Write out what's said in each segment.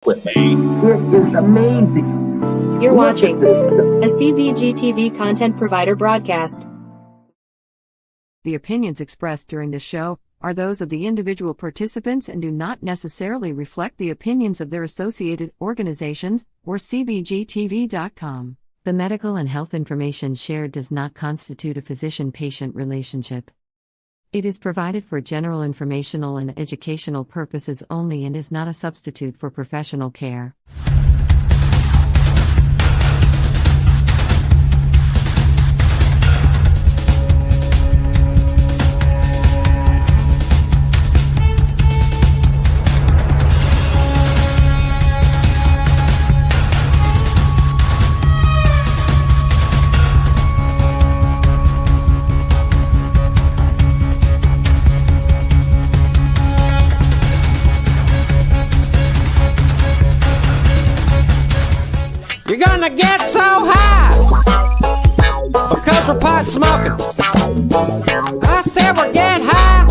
with it. It is amazing. You're watching a CBG TV content provider broadcast. The opinions expressed during this show are those of the individual participants and do not necessarily reflect the opinions of their associated organizations or CBGTV.com. The medical and health information shared does not constitute a physician-patient relationship. It is provided for general informational and educational purposes only and is not a substitute for professional care. You're gonna get so high because we're pot smoking. I said we're getting high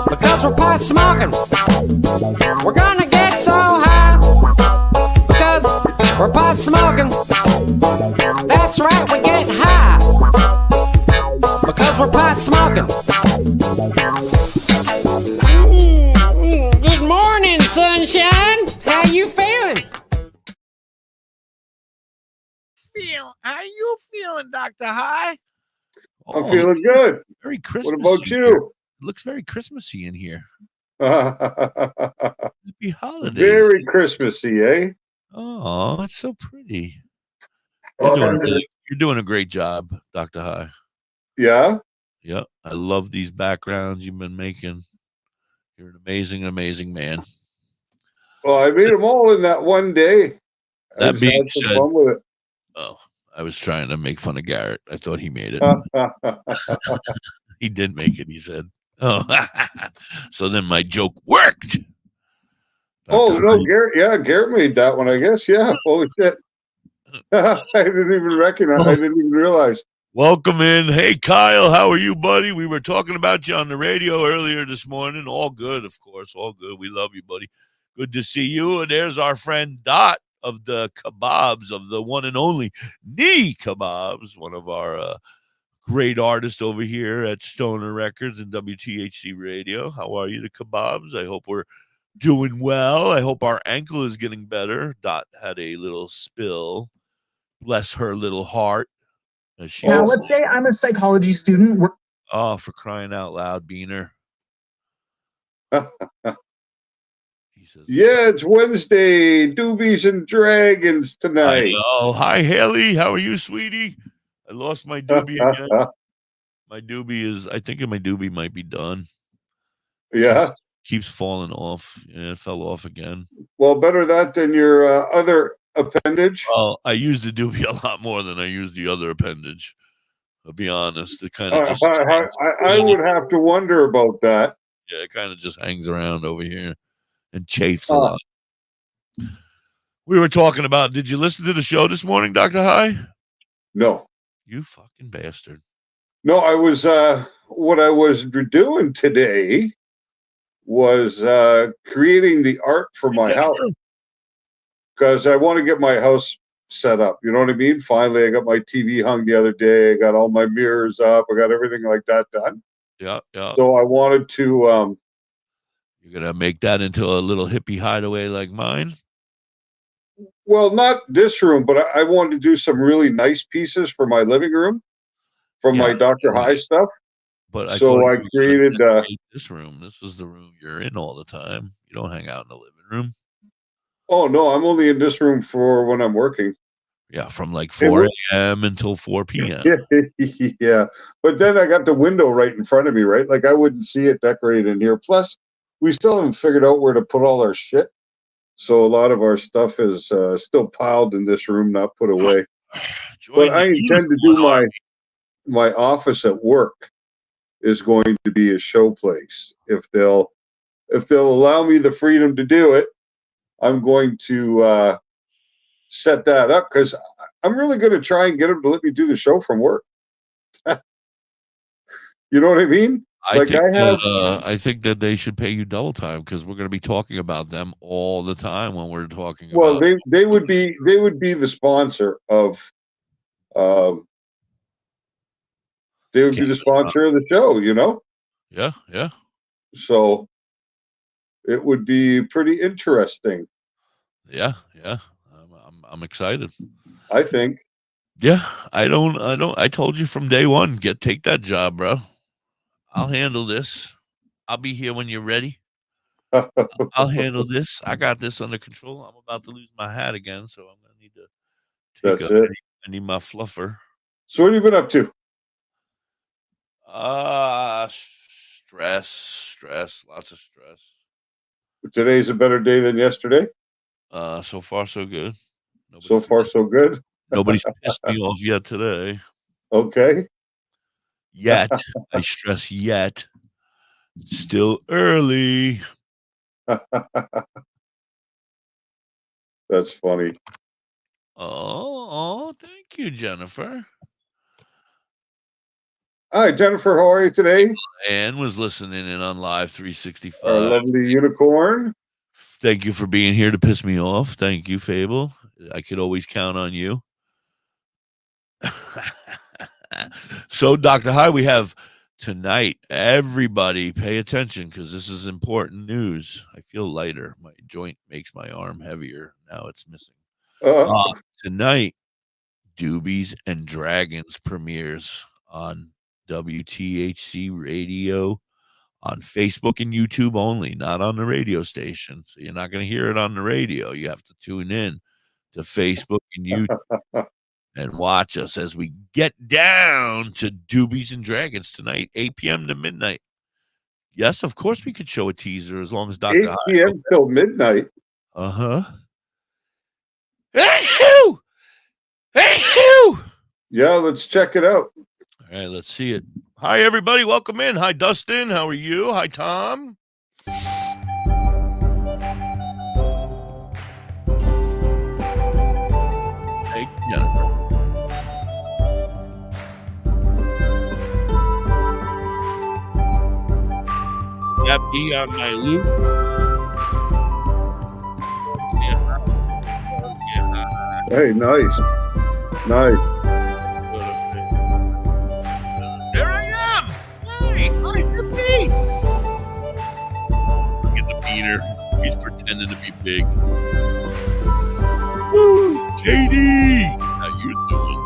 because we're pot smoking. We're gonna get so high because we're pot smoking. That's right, we're getting high because we're pot smoking. Good morning, sunshine. How you feeling? How you feeling, Dr. High? I'm feeling good. Very Christmassy. What about you? It looks very Christmassy in here. Happy holidays. Very Christmassy, eh? Oh, it's so pretty. Oh, You're doing a great job, Dr. High. Yeah? Yeah, I love these backgrounds you've been making. You're an amazing, amazing man. Well, I made them all in that one day. That being said, fun with it. oh, I was trying to make fun of Garrett. I thought he made it. He did make it, he said. Oh, so then my joke worked. Oh, no, Garrett made that one, I guess. Yeah, holy shit. I didn't even recognize. I didn't even realize. Welcome in. Hey, Kyle, how are you, buddy? We were talking about you on the radio earlier this morning. All good, of course. All good. We love you, buddy. Good to see you. And there's our friend Dot of the kebabs, of the one and only Knee Kebabs, one of our great artists over here at Stoner Records and WTHC-Radio. How are you, the kebabs? I hope we're doing well. I hope our ankle is getting better. Dot had a little spill. Bless her little heart. Now, let's say I'm a psychology student. Oh, for crying out loud, Beaner. He says, yeah, it's Wednesday. Doobies and Dragons tonight. Oh, hi, Haley. How are you, sweetie? I lost my doobie again. My doobie I think my doobie might be done. Yeah. Keeps falling off. Yeah, it fell off again. Well, better that than your other appendage. Well, I use the doobie a lot more than I use the other appendage. I'll be honest. It kind of just I would have to wonder about that. Yeah, it kind of just hangs around over here and chafes a lot. We were talking about, did you listen to the show this morning, Dr. High? No. You fucking bastard. No, I was what I was doing today was creating the art for my house. Because I want to get my house set up. You know what I mean? Finally, I got my TV hung the other day. I got all my mirrors up. I got everything like that done. Yeah, yeah. So I wanted to... You're going to make that into a little hippie hideaway like mine? Well, not this room, but I wanted to do some really nice pieces for my living room from my Dr. High stuff. But I created... this room. This is the room you're in all the time. You don't hang out in the living room. Oh, no, I'm only in this room for when I'm working. Yeah, from like 4 a.m. until 4 p.m. Yeah, but then I got the window right in front of me, right? Like I wouldn't see it decorated in here. Plus, we still haven't figured out where to put all our shit. So a lot of our stuff is still piled in this room, not put away. But I intend to do my office at work is going to be a show place. If they'll allow me the freedom to do it, I'm going to set that up because I'm really going to try and get them to let me do the show from work. You know what I mean? I think that they should pay you double time because we're going to be talking about them all the time when we're talking Well, about. they would be the sponsor of. They would be the sponsor of the show, you know. Yeah, yeah. So it would be pretty interesting. Yeah, yeah. I'm excited. I think. Yeah, I told you from day one, take that job, bro. I'll handle this. I'll be here when you're ready. I'll handle this. I got this under control. I'm about to lose my hat again, so I'm gonna need to That's it. I need my fluffer. So what have you been up to? Stress, lots of stress. Today's a better day than yesterday. So far so good. So far so good. Nobody's pissed me off yet today. Okay. Yet. I stress yet. It's still early. That's funny. Oh, thank you, Jennifer. Hi, Jennifer. How are you today? Ann was listening in on Live 365. Our lovely unicorn. Thank you for being here to piss me off. Thank you, Fable. I could always count on you. So, Dr. High, we have tonight. Everybody pay attention because this is important news. I feel lighter. My joint makes my arm heavier. Now it's missing. Tonight, Doobies and Dragons premieres on WTHC-Radio on Facebook and YouTube only, not on the radio station. So you're not going to hear it on the radio. You have to tune in to Facebook and YouTube and watch us as we get down to Doobies and Dragons tonight, 8 p.m. to midnight. Yes, of course we could show a teaser as long as Dr. 8 p.m. till midnight. Uh-huh. Hey, you! Hey, you! Yeah, let's check it out. All right, let's see it. Hi, everybody. Welcome in. Hi, Dustin. How are you? Hi, Tom. Hey, Jennifer. That be on my loop. Hey, nice. Nice. There I am. Hey, hi, Hippie. Look at the beater. He's pretending to be big. Woo, Katie. How you doing?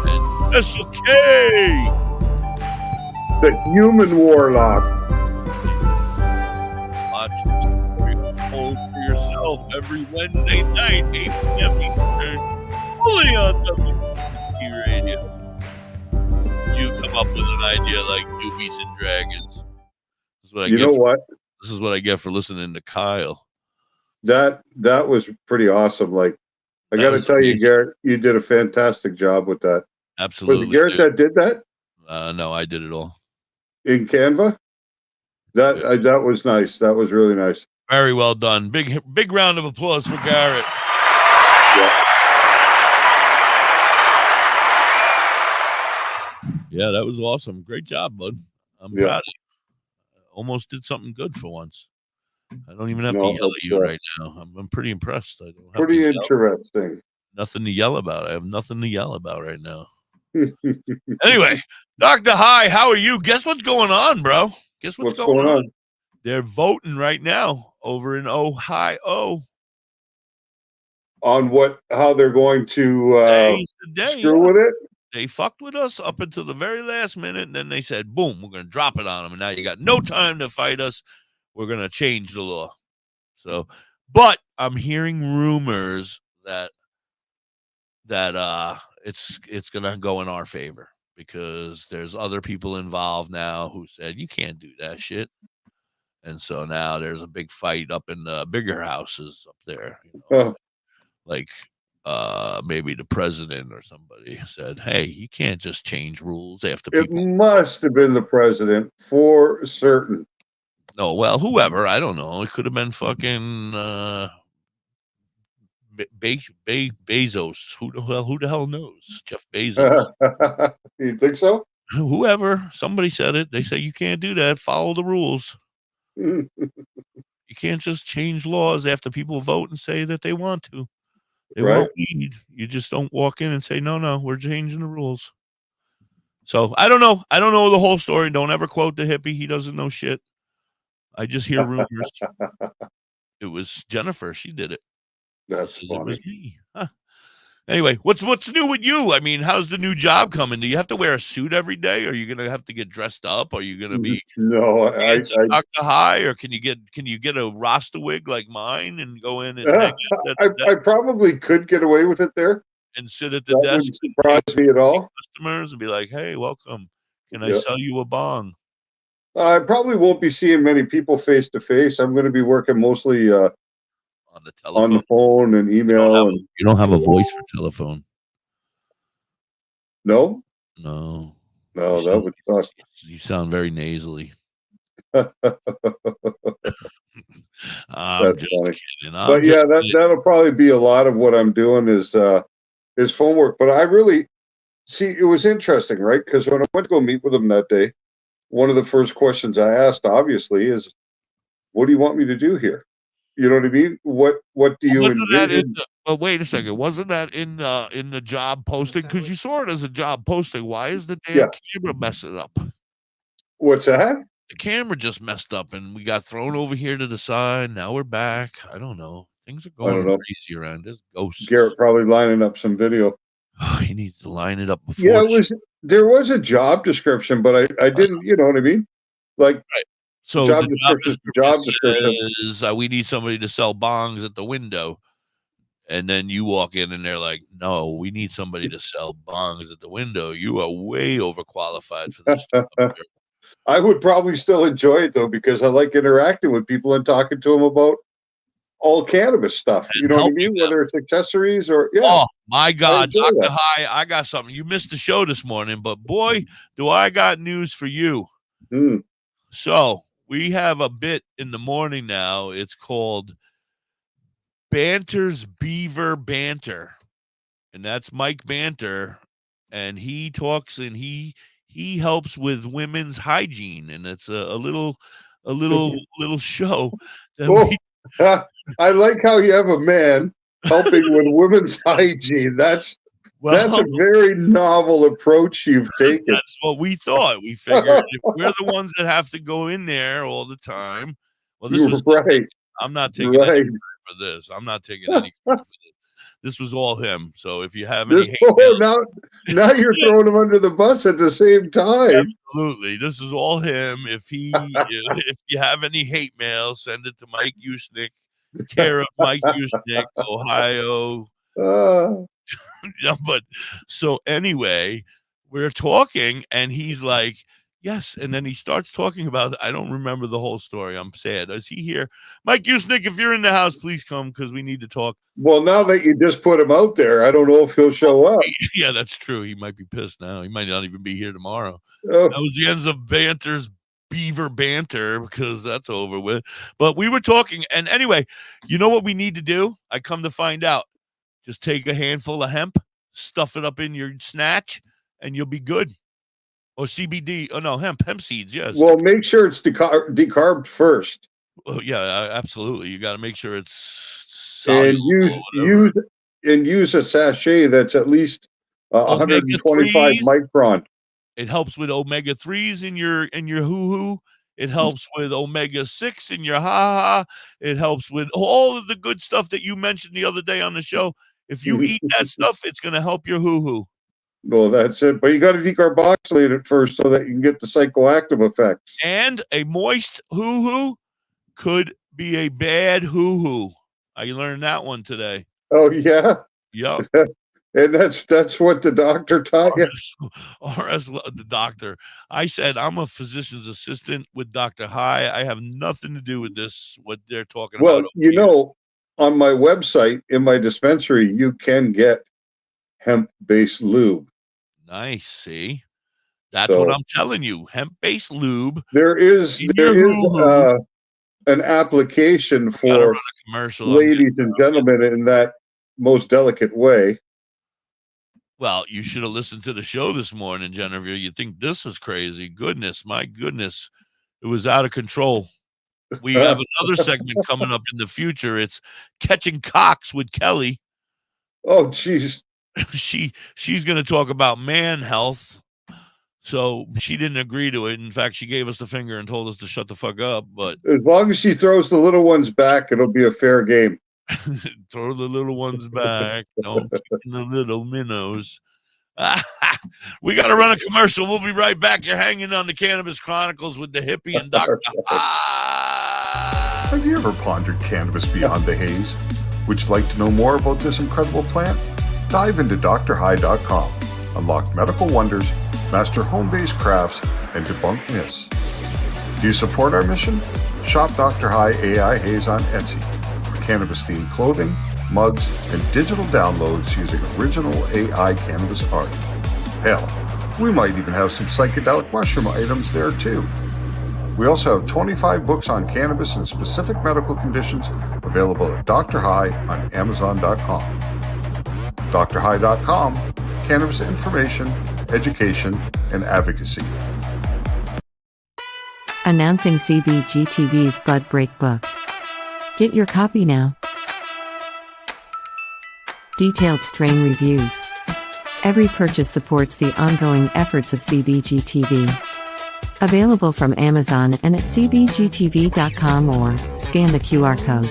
And Special K. The human warlock. Watch this story unfold for yourself every Wednesday night, 8 p.m. Eastern, only on WTHC-Radio. You come up with an idea like Doobies and Dragons. This is what I You know what? This is what I get for listening to Kyle. That was pretty awesome. Like, I got to tell you, Garrett, you did a fantastic job with that. Absolutely. Was it Garrett that did that? No, I did it all. In Canva? That was nice. That was really nice. Very well done. Big round of applause for Garrett. Yeah, that was awesome. Great job, bud. I'm proud of you. Almost did something good for once. I don't even have to yell at you right now. I'm pretty impressed. I don't have pretty interesting. Nothing to yell about. I have nothing to yell about right now. Anyway, Dr. High, how are you? Guess what's going on, bro? Guess what's going on? They're voting right now over in Ohio. On how they're going to screw with it? They fucked with us up until the very last minute, and then they said, boom, we're going to drop it on them, and now you got no time to fight us. We're going to change the law. So, but I'm hearing rumors that it's going to go in our favor because there's other people involved now who said, you can't do that shit. And so now there's a big fight up in the bigger houses up there. You know, like maybe the president or somebody said, hey, you can't just change rules after people. It must have been the president for certain. No, well, whoever. I don't know. It could have been fucking Bezos. Who the hell knows? Jeff Bezos. You think so? Whoever, somebody said it. They say you can't do that. Follow the rules. You can't just change laws after people vote and say that they want to. They want weed. You just don't walk in and say, no, we're changing the rules. So I don't know. I don't know the whole story. Don't ever quote Da.Hippie. He doesn't know shit. I just hear rumors. It was Jennifer. She did it. That's funny. It was me. Huh. Anyway, what's new with you? I mean, how's the new job coming? Do you have to wear a suit every day? Are you gonna have to get dressed up? Are you gonna be Dr. High, or can you get a Rasta wig like mine and go in and hang out at I probably could get away with it there and sit at the desk? Wouldn't surprise me at all. Customers and be like, "Hey, welcome. Can I sell you a bong?" I probably won't be seeing many people face to face. I'm going to be working mostly on the telephone, on the phone, and email. You don't have a voice for telephone. No. That would suck. You sound very nasally. That's I'm just funny. kidding. But yeah, that'll probably be a lot of what I'm doing is phone work. But I really see it was interesting, right? Because when I went to go meet with him that day, one of the first questions I asked, obviously, is, "What do you want me to do here?" You know what I mean? What do you envision? But wait a second, wasn't that in the job posting? Because you saw it as a job posting. Why is the damn camera messing up? What's that? The camera just messed up, and we got thrown over here to the side. Now we're back. I don't know. Things are going crazy around. There's ghosts. Garrett probably lining up some video. He needs to line it up before. Yeah, there was a job description, but I didn't. You know what I mean? Like, so job the job description says we need somebody to sell bongs at the window, and then you walk in and they're like, "No, we need somebody to sell bongs at the window. You are way overqualified for this job." I would probably still enjoy it though, because I like interacting with people and talking to them about all cannabis stuff. You know what I mean? Whether it's accessories or Oh my God, Dr. High, I got something. You missed the show this morning, but boy, do I got news for you. So we have a bit in the morning now. It's called Banter's Beaver Banter, and that's Mike Banter, and he talks and he helps with women's hygiene, and it's a little show. I like how you have a man helping with women's hygiene. That's a very novel approach you've taken. That's what we thought. We figured if we're the ones that have to go in there all the time. Well, this was right. I'm not taking any credit for this. I'm not taking any credit for this. This was all him. So if you have any now you're throwing him under the bus at the same time. Absolutely. This is all him. If you have any hate mail, send it to Mike Usnick, care of Mike Usnick, Ohio. But so anyway, we're talking and he's like, yes. And then he starts talking about, I don't remember the whole story. I'm sad. Is he here? Mike Usnick, if you're in the house, please come because we need to talk. Well, now that you just put him out there, I don't know if he'll show up. Yeah, that's true. He might be pissed now. He might not even be here tomorrow. That was the ends of Banter's Beaver Banter because that's over with. But we were talking. And anyway, you know what we need to do? I come to find out. Just take a handful of hemp, stuff it up in your snatch, and you'll be good. Or CBD. Oh, no, hemp seeds. Yes. Well, make sure it's decarbed first. Well, yeah, absolutely. You got to make sure it's and use a sachet that's at least 125 micron. It helps with omega-3s in your hoo-hoo. It helps with omega-6 in your ha-ha. It helps with all of the good stuff that you mentioned the other day on the show. If you eat that stuff, it's going to help your hoo-hoo. Well, that's it. But you got to decarboxylate it first so that you can get the psychoactive effects. And a moist hoo-hoo could be a bad hoo-hoo. I learned that one today. Oh, yeah? Yep. And that's what the doctor taught you? The doctor. I said, I'm a physician's assistant with Dr. High. I have nothing to do with this, what they're talking about. Well, you know, on my website, in my dispensary, you can get hemp-based lube. Nice. See? That's what I'm telling you. Hemp-based lube. There is an application for ladies and gentlemen in that most delicate way. Well, you should have listened to the show this morning, Jennifer. You think this was crazy. Goodness, my goodness. It was out of control. We have another segment coming up in the future. It's Catching Cocks with Kelly. Oh, jeez. She's going to talk about man health. So she didn't agree to it. In fact, she gave us the finger and told us to shut the fuck up. But as long as she throws the little ones back, it'll be a fair game. Throw the little ones back. Don't kick the little minnows. We got to run a commercial. We'll be right back. You're hanging on the Cannabis Chronicles with Da.Hippie and Dr. High. Have you ever pondered cannabis beyond the haze? Would you like to know more about this incredible plant? Dive into drhigh.com. Unlock medical wonders, master home-based crafts, and debunk myths. Do you support our mission? Shop Dr. High AI Haze on Etsy for cannabis-themed clothing, mugs, and digital downloads using original AI cannabis art. Hell, we might even have some psychedelic mushroom items there too. We also have 25 books on cannabis and specific medical conditions available at Dr. High on Amazon.com. drhigh.com, cannabis information, education, and advocacy. Announcing CBGTV's Bud Break book. Get your copy now. Detailed strain reviews. Every purchase supports the ongoing efforts of CBGTV. Available from Amazon and at cbgtv.com or scan the QR code.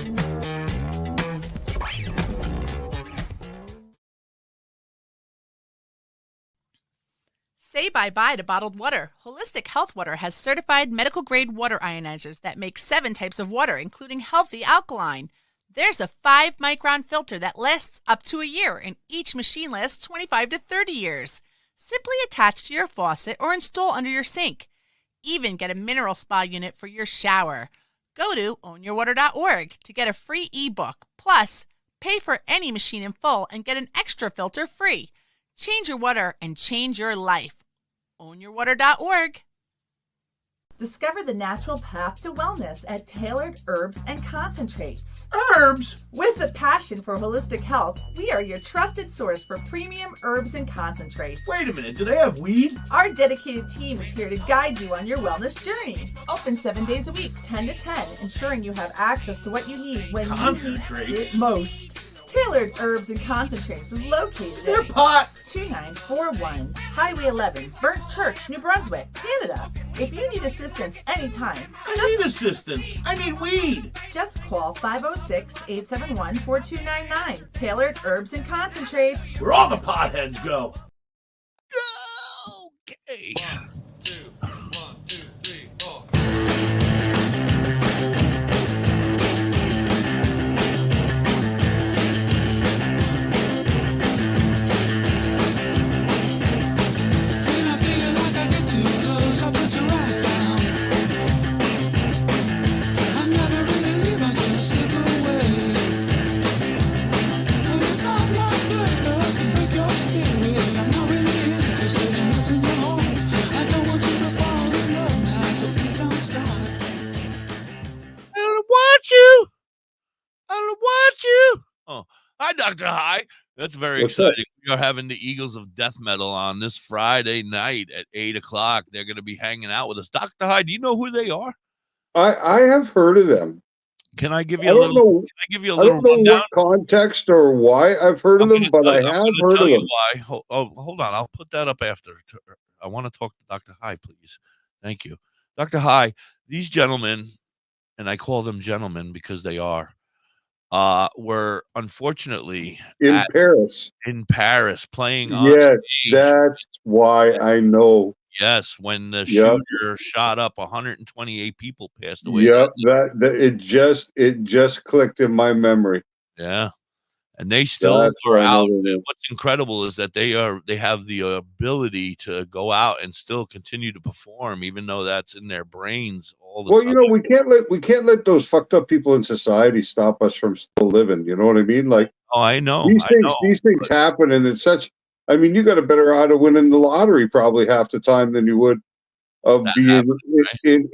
Say bye-bye to bottled water. Holistic Health Water has certified medical-grade water ionizers that make 7 types of water, including healthy alkaline. There's a 5-micron filter that lasts up to a year, and each machine lasts 25 to 30 years. Simply attach to your faucet or install under your sink. Even get a mineral spa unit for your shower. Go to ownyourwater.org to get a free ebook. Plus, pay for any machine in full and get an extra filter free. Change your water and change your life. Ownyourwater.org. Discover the natural path to wellness at Tailored Herbs and Concentrates. Herbs? With a passion for holistic health, we are your trusted source for premium herbs and concentrates. Wait a minute, do they have weed? Our dedicated team is here to guide you on your wellness journey. Open 7 days a week, 10 to 10, ensuring you have access to what you need when you need it most. Tailored Herbs and Concentrates is located Their pot 2941 Highway 11, Burnt Church, New Brunswick, Canada. If you need assistance anytime, I need assistance. I need weed. Just call 506-871-4299. Tailored Herbs and Concentrates. Where all the potheads go. Okay. 1, 2, 1, 2, 3, 4. Oh, hi, Dr. High. That's very What's exciting. We are having the Eagles of Death Metal on this Friday night at 8 o'clock. They're going to be hanging out with us. Dr. High, do you know who they are? I have heard of them. Can I give you a little? Can I give you a little I don't know rundown? what context or why I've heard of them, but I have heard of them. Why? Hold on. I'll put that up after. I want to talk to Dr. High, please. Thank you. Dr. High, these gentlemen, and I call them gentlemen because they are, were unfortunately in Paris playing on yes, stage. That's why I know. Yes, when the shooter shot up, 128 people passed away. Yep, it just clicked in my memory. Yeah, and they still are out. And what's incredible is that they have the ability to go out and still continue to perform, even though that's in their brains all the time. Well, you know, we can't let those fucked up people in society stop us from still living. You know what I mean? Like, oh, I know these things happen, and it's such. I mean, you got a better odds of winning the lottery probably half the time than you would of being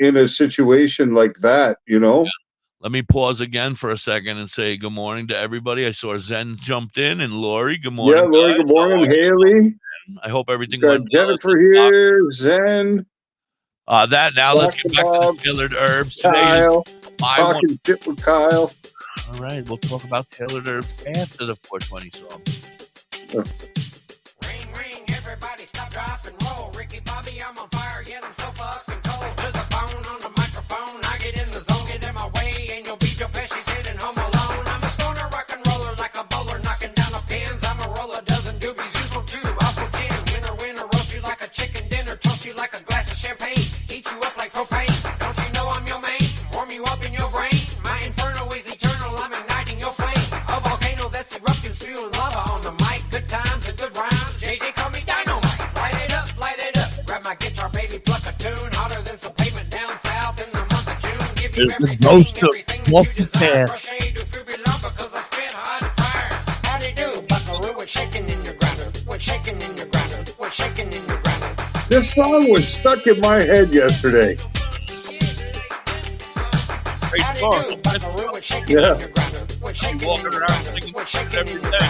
in a situation like that, you know? Yeah. Let me pause again for a second and say good morning to everybody. I saw Zen jumped in, and Lori. Good morning. Yeah, Lori, guys. good morning. Haley. I hope everything Got went well. Jennifer here, Zen. Let's get back to the tailored herbs. Kyle. I Talking shit with Kyle. All right, we'll talk about tailored herbs after the 420 song. Ring, ring, everybody stop, drop, and roll. Ricky Bobby, I'm on fire, yet I'm so fucking cold. To the phone, on the microphone, I get in the zone, get in my way, ain't no beat, Joe Pesci's hitting home alone. I'm a stoner rock and roller, like a bowler, knocking down the pins. I'm a roll a dozen doobies, use one, two, also 10. Winner, roast you like a chicken dinner, toast you like a glass of champagne, heat you up like propane. Don't you know I'm your main? Warm you up in your brain. My inferno is eternal, I'm igniting your flame. A volcano that's erupting, spewing lava on the mic. Good times and good rhymes. JJ call me dynamite. Light it up, light it up. Grab my guitar, baby, pluck a tune. Hotter than some pavement down south in the month of June. Give you everything you desire. Crochet, do fruity lumber, cause I spit hot fire. Howdy do, buckaroo, what's shaking in your grinder? What's shaking in your grinder? What's shaking in your grinder? This song was stuck in my head yesterday. Great song. Yeah. Walking around singing shit every day.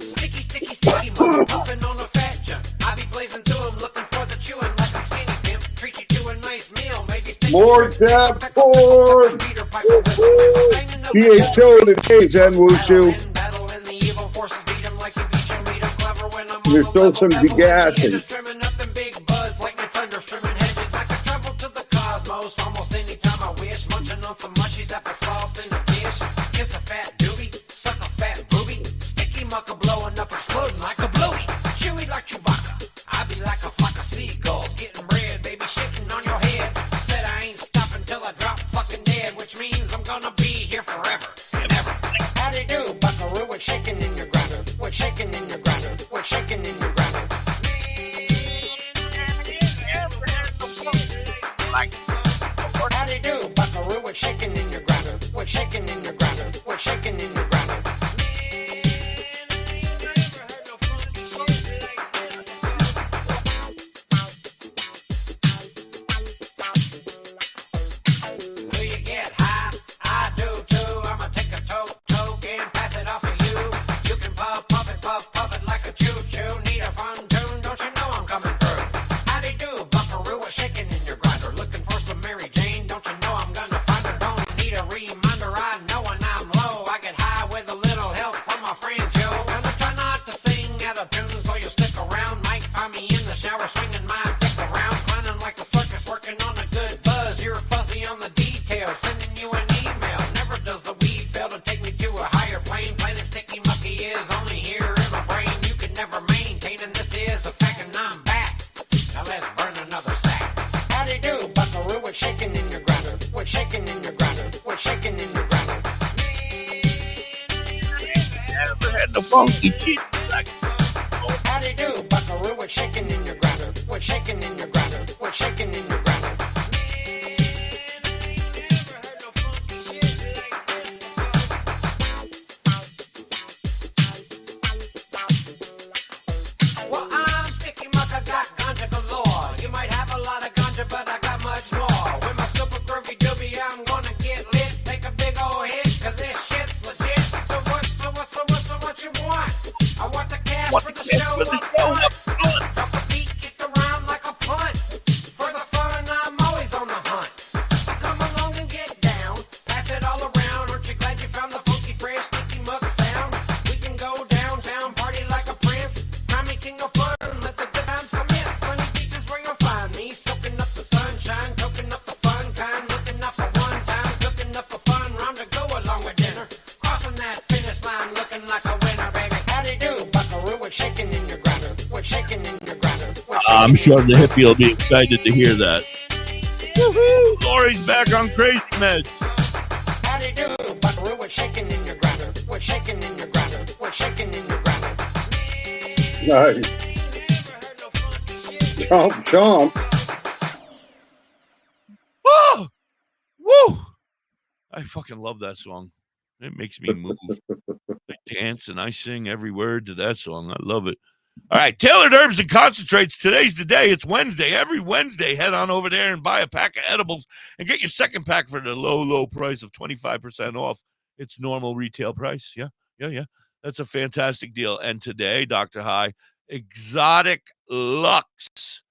Sticky, sticky, sticky, mother puffing on a fat junk. I be blazing to him, looking for the chewing like I'm skinny pimp. Treat you to a nice meal, maybe stick More Dab Ford. PHO today, Zen Wushu. There's still some degassing. Trimming up them big buds like my thunder trimming hedges. I can travel to the cosmos almost anytime I wish. Munching on some mushies, applesauce in a dish. Kiss a fat doobie, suck a fat booby. Sticky mucker blowing up, exploding like a bluey. Chewy like Chewbacca, I be like a flock of seagulls. Getting red, baby, shaking on your head. Said I ain't stopping till I drop fucking dead, which means I'm gonna be here forever and ever. Howdy do, buckaroo, what's shaking in your grinder? What's shaking in your grinder? What's shaking in your grinder? Howdy do, buckaroo, what's shaking in your grinder? What's shaking in your grinder? What's shaking in your grinder? Do you get high? I do too. I'ma take a toke and pass it off to you. You can puff it like a choo-choo. Need a fun tune, don't you know I'm coming through? Howdy do, buckaroo, what's shaking in your grinder? Looking for some Mary Jane, don't you know I'm gonna find her? Don't need a reminder, I know when I'm low. I get high with a little help from my friend Joe. Gonna try not to sing out of tune, so you stick around. Might find me in the shower swinging my dick around. Clowning like a circus, working on a good buzz. You're fuzzy on the details, sending you an email. Never does the weed fail to take me to a higher plane. Planet sticky mucky is only here in my brain. You could never maintain, and this is a fact, and I'm back. Now let's burn another sack. Howdy do, buckaroo, what's shaking in your grinder? What's shaking in your grinder? What's shaking in your grinder? Never had the funky shit. Howdy do, buckaroo, what's shaking in your grinder? What's shaking in your grinder? What's shaking in your grinder? Well, I'm sticky muck, I got ganja galore. You might have a lot of ganja, but I got much more. With my super groovy doobie, I'm gonna get lit. Take a big old hit, cause this shit's legit. So what you want? I want the cash for the show up front. Drop a beat, kick around like a punt. For the fun, I'm always on the hunt. So come along and get down. Pass it all around. Aren't you glad you found the funky, fresh, sticky muck sound? We can go downtown, party like a prince. Crown me king of fun, let the good times commence. Sunny beaches where you'll find me. Soaking up the sunshine, toking up the fun kind. Looking up for one time, cooking up a fun rhyme to go along with dinner. Crossing that finish line, looking like a winner, baby. Howdy do, buckaroo, what's shaking in your grinder? What's shaking in your grinder? I'm sure the hippie will be excited to hear that. Woohoo! Lori's back on crazy meds. Howdy do, buckaroo, what's shaking in your grinder? What's shaking in your grinder? What's shaking in your grinder? Nice. Chomp, chomp. Oh! Woo! I fucking love that song. It makes me move. I dance and I sing every word to that song. I love it. All right, Tailored Herbs and Concentrates. Today's the day. It's Wednesday. Every Wednesday, head on over there and buy a pack of edibles and get your second pack for the low, low price of 25% off its normal retail price. Yeah. That's a fantastic deal. And today, Dr. High, Exotic Lux.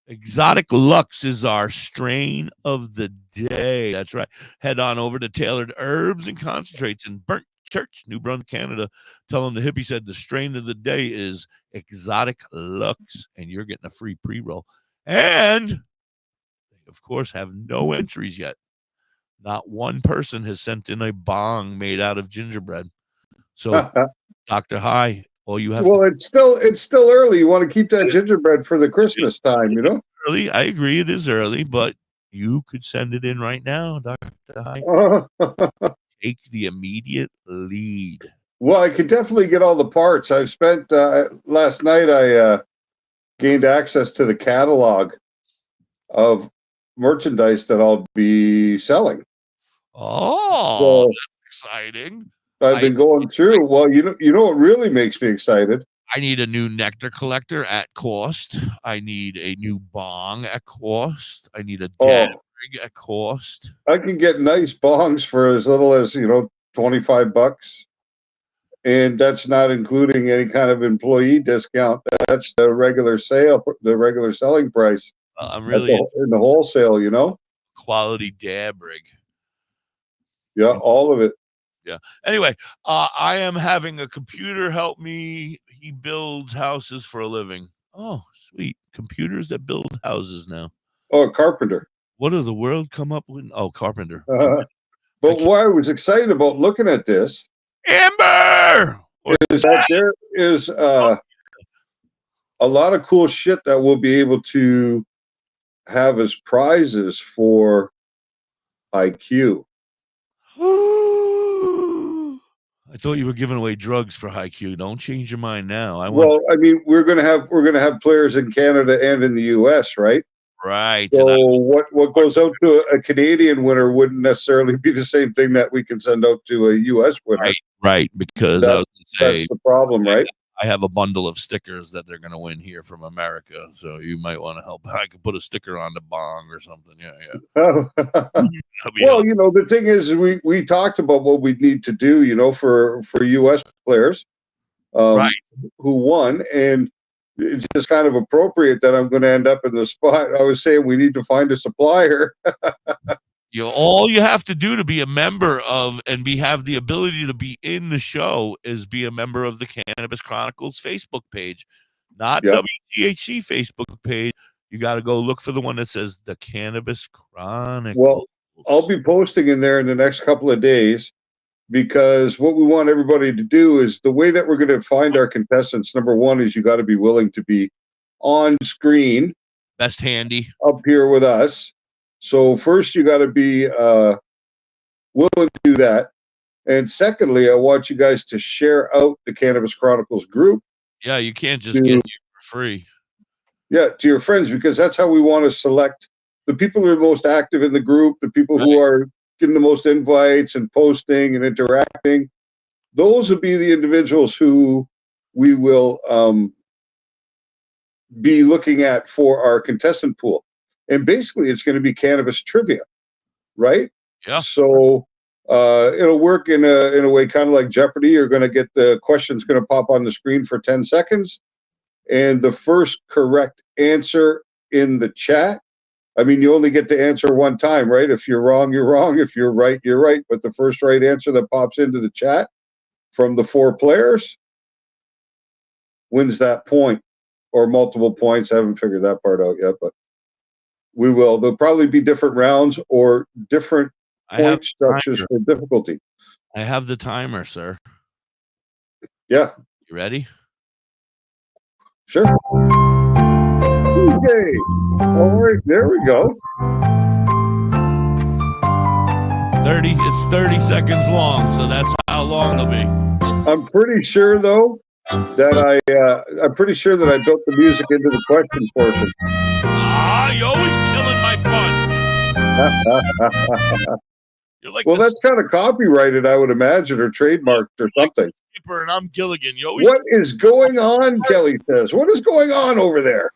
Exotic Lux is our strain of the day. That's right. Head on over to Tailored Herbs and Concentrates in Burnt Church, New Brunswick, Canada. Tell them the hippie said the strain of the day is Exotic Lux, and you're getting a free pre-roll. And they, of course, have no entries yet. Not one person has sent in a bong made out of gingerbread. So, Dr. High, all you have. Well, it's still early. You want to keep that gingerbread for the Christmas time, you know? Early. I agree, it is early, but you could send it in right now, Dr. High. Take the immediate lead. Well, I could definitely get all the parts. I've spent last night. I gained access to the catalog of merchandise that I'll be selling. Oh, that's exciting! I've been going through. Well, you know what really makes me excited? I need a new nectar collector at cost. I need a new bong at cost. I need a dab rig at cost. I can get nice bongs for as little as $25. And that's not including any kind of employee discount. That's the regular selling price. I'm really in the wholesale, quality dab rig. Yeah, all of it. Yeah. Anyway, I am having a computer help me. He builds houses for a living. Oh, sweet. Computers that build houses now. Oh, carpenter. What did the world come up with? Oh, carpenter. But what I was excited about looking at this, Amber, is that there is a lot of cool shit that we'll be able to have as prizes for IQ. I thought you were giving away drugs for IQ. Don't change your mind now. We're gonna have players in Canada and in the US, right? Right. So what goes out to a Canadian winner wouldn't necessarily be the same thing that we can send out to a US winner. Right. Because I was gonna say, that's the problem, right? I have a bundle of stickers that they're going to win here from America, so you might want to help. I could put a sticker on the bong or something. Yeah. Well, the thing is, we talked about what we need to do, for U.S. players who won, and it's just kind of appropriate that I'm going to end up in the spot. I was saying we need to find a supplier. All you have to do to be a member of and have the ability to be in the show is be a member of the Cannabis Chronicles Facebook page, not WTHC Facebook page. You got to go look for the one that says the Cannabis Chronicles. Well, I'll be posting in there in the next couple of days, because what we want everybody to do is the way that we're going to find our contestants. Number one is you got to be willing to be on screen, best handy up here with us. So first, you got to be willing to do that. And secondly, I want you guys to share out the Cannabis Chronicles group. Yeah, you can't just get it for free. Yeah, to your friends, because that's how we want to select the people who are most active in the group, the people who are getting the most invites and posting and interacting. Those will be the individuals who we will be looking at for our contestant pool. And basically, it's going to be cannabis trivia, right? Yeah. So it'll work in a way kind of like Jeopardy. You're going to get the questions going to pop on the screen for 10 seconds. And the first correct answer in the chat, you only get to answer one time, right? If you're wrong, you're wrong. If you're right, you're right. But the first right answer that pops into the chat from the 4 players wins that point, or multiple points. I haven't figured that part out yet, but we will. There'll probably be different rounds or different point structures for difficulty. I have the timer, sir. Yeah. You ready? Sure. Okay. All right. There we go. 30 seconds long, so that's how long it'll be. I'm pretty sure, though, that I built the music into the question portion. You're always killing my fun. You're like Well, the that's kind of copyrighted, I would imagine, or trademarked or something. skipper, and I'm Gilligan. You always What is going on, Kelly says? What is going on over there?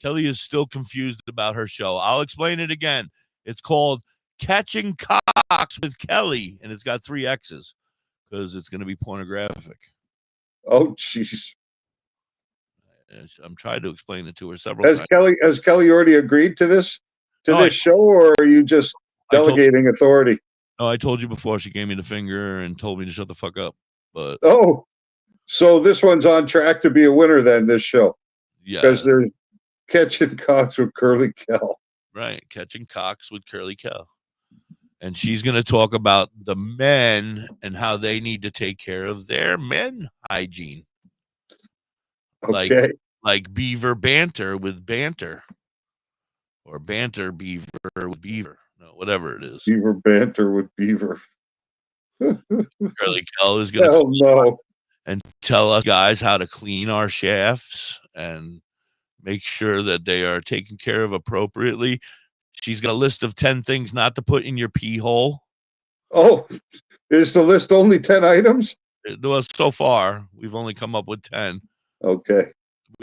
Kelly is still confused about her show. I'll explain it again. It's called Catching Cocks with Kelly, and it's got 3 X's because it's going to be pornographic. Oh, jeez. I'm trying to explain it to her several times. Has Kelly already agreed to this show, or are you just delegating authority? No, I told you before. She gave me the finger and told me to shut the fuck up. But so this one's on track to be a winner then, this show. Yeah, because they're catching cocks with Curly Kel. Right, catching cocks with Curly Kel. And she's going to talk about the men and how they need to take care of their men hygiene. Okay. Like beaver banter with banter. Or banter beaver with beaver. No, whatever it is. Beaver banter with beaver. Curly Kel is going to come and tell us guys how to clean our shafts and make sure that they are taken care of appropriately. She's got a list of 10 things not to put in your pee hole. Oh, is the list only 10 items? Well, so far, we've only come up with 10. Okay.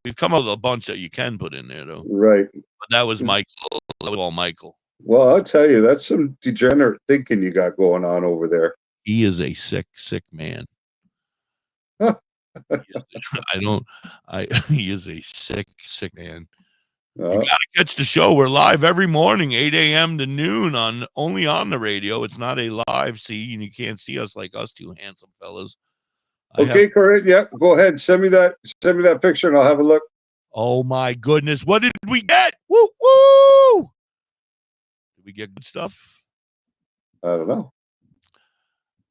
We've come up with a bunch that you can put in there, though. Right. But that was Michael. That was all Michael. Well, I'll tell you, that's some degenerate thinking you got going on over there. He is a sick, sick man. He is a sick, sick man. You gotta catch the show. We're live every morning, 8 a.m. to noon only on the radio. It's not a live see, and you can't see us like us two handsome fellas. Okay, Corinne. Yep. Go ahead. Send me that picture, and I'll have a look. Oh my goodness! What did we get? Woo woo! Did we get good stuff? I don't know.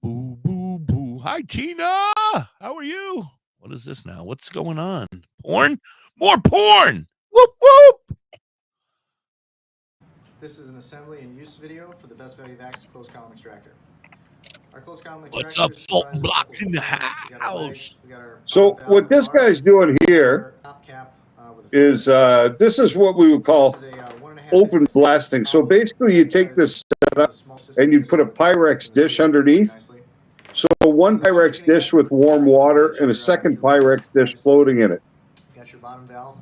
Boo boo boo! Hi Tina, how are you? What is this now? What's going on? Porn? More porn! Whoop whoop! This is an assembly and use video for the Best Value Vax closed column extractor. Our closed column What's extractor up, Fulton Blocks in the house? So what this guy's doing here is this is what we would call open blasting. So basically, you take this setup and you put a Pyrex dish underneath. So one Pyrex dish with warm water and a second Pyrex dish floating in it.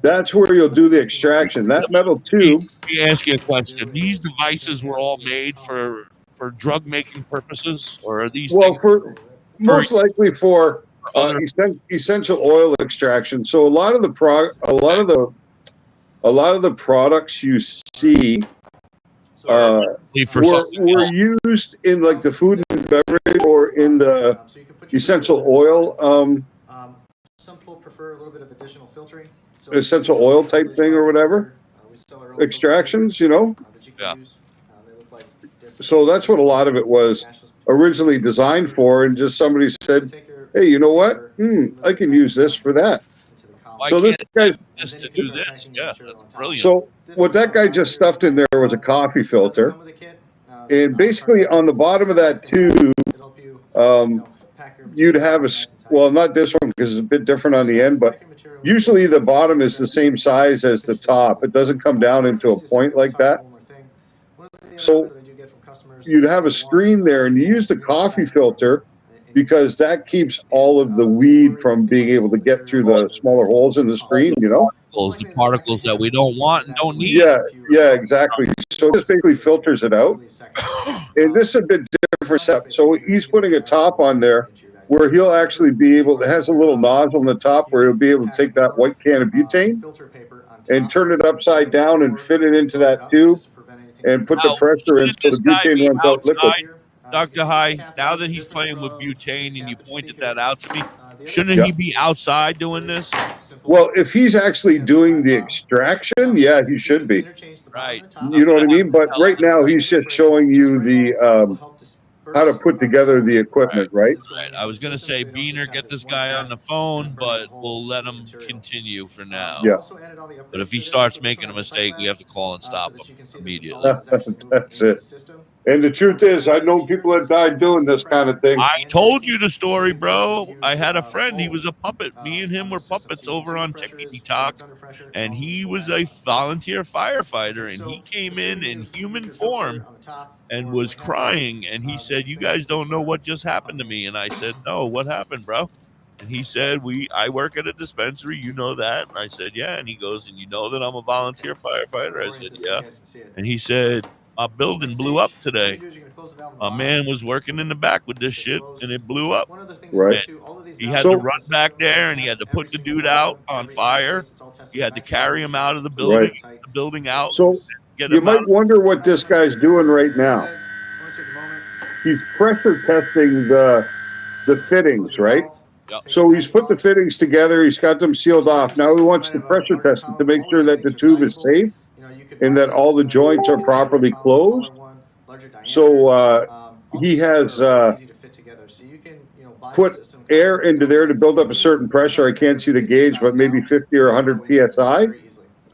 That's where you'll do the extraction. That metal tube. Let me ask you a question. These devices were all made for drug making purposes, or are these? Well, most likely for essential oil extraction. So a lot of the products you see were used in like the food and beverage or in the essential oil. Some people prefer a little bit of additional filtering. Essential oil type thing or whatever. Extractions, you know. Yeah. So that's what a lot of it was originally designed for, and just somebody said, "Hey, you know what? I can use this for that." So this guy, to do this, yeah, that's brilliant. So what that guy just stuffed in there was a coffee filter, and basically on the bottom of that tube, you'd have not this one because it's a bit different on the end, but usually the bottom is the same size as the top. It doesn't come down into a point like that. So you'd have a screen there, and you use the coffee filter because that keeps all of the weed from being able to get through the smaller holes in the screen, you know? The particles that we don't want and don't need. Yeah, exactly. So this basically filters it out. And this is a bit different setup. So he's putting a top on there where he'll actually be able, it has a little nozzle on the top where he'll be able to take that white can of butane and turn it upside down and fit it into that tube and put the pressure in so the butane runs out liquid. Dr. High, now that he's playing with butane and you pointed that out to me, shouldn't he be outside doing this? Well, if he's actually doing the extraction, yeah, he should be. Right. You know what I mean? But right now he's just showing you the how to put together the equipment, right? Right. I was going to say, Beaner, get this guy on the phone, but we'll let him continue for now. Yeah. But if he starts making a mistake, we have to call and stop him immediately. That's it. And the truth is, I've known people that died doing this kind of thing. I told you the story, bro. I had a friend. He was a puppet. Me and him were puppets over on Chickadee Talk, and he was a volunteer firefighter, and he came in human form and was crying. And he said, "You guys don't know what just happened to me." And I said, "No, what happened, bro?" And he said, I work at a dispensary. You know that? And I said, "Yeah." And he goes, "And you know that I'm a volunteer firefighter?" I said, "Yeah." And he said, "My building blew up today. A man was working in the back with this shit, and it blew up." Right. And he had to run back there, and he had to put the dude out on fire. He had to carry him out of the building, Right. the building out. So you might wonder what this guy's doing right now. He's pressure testing the fittings, right? Yep. So he's put the fittings together. He's got them sealed off. Now he wants to pressure test it to make sure that the tube is safe and that all the joints are properly closed. So he has put air into there to build up a certain pressure. I can't see the gauge, but maybe 50 or 100 psi.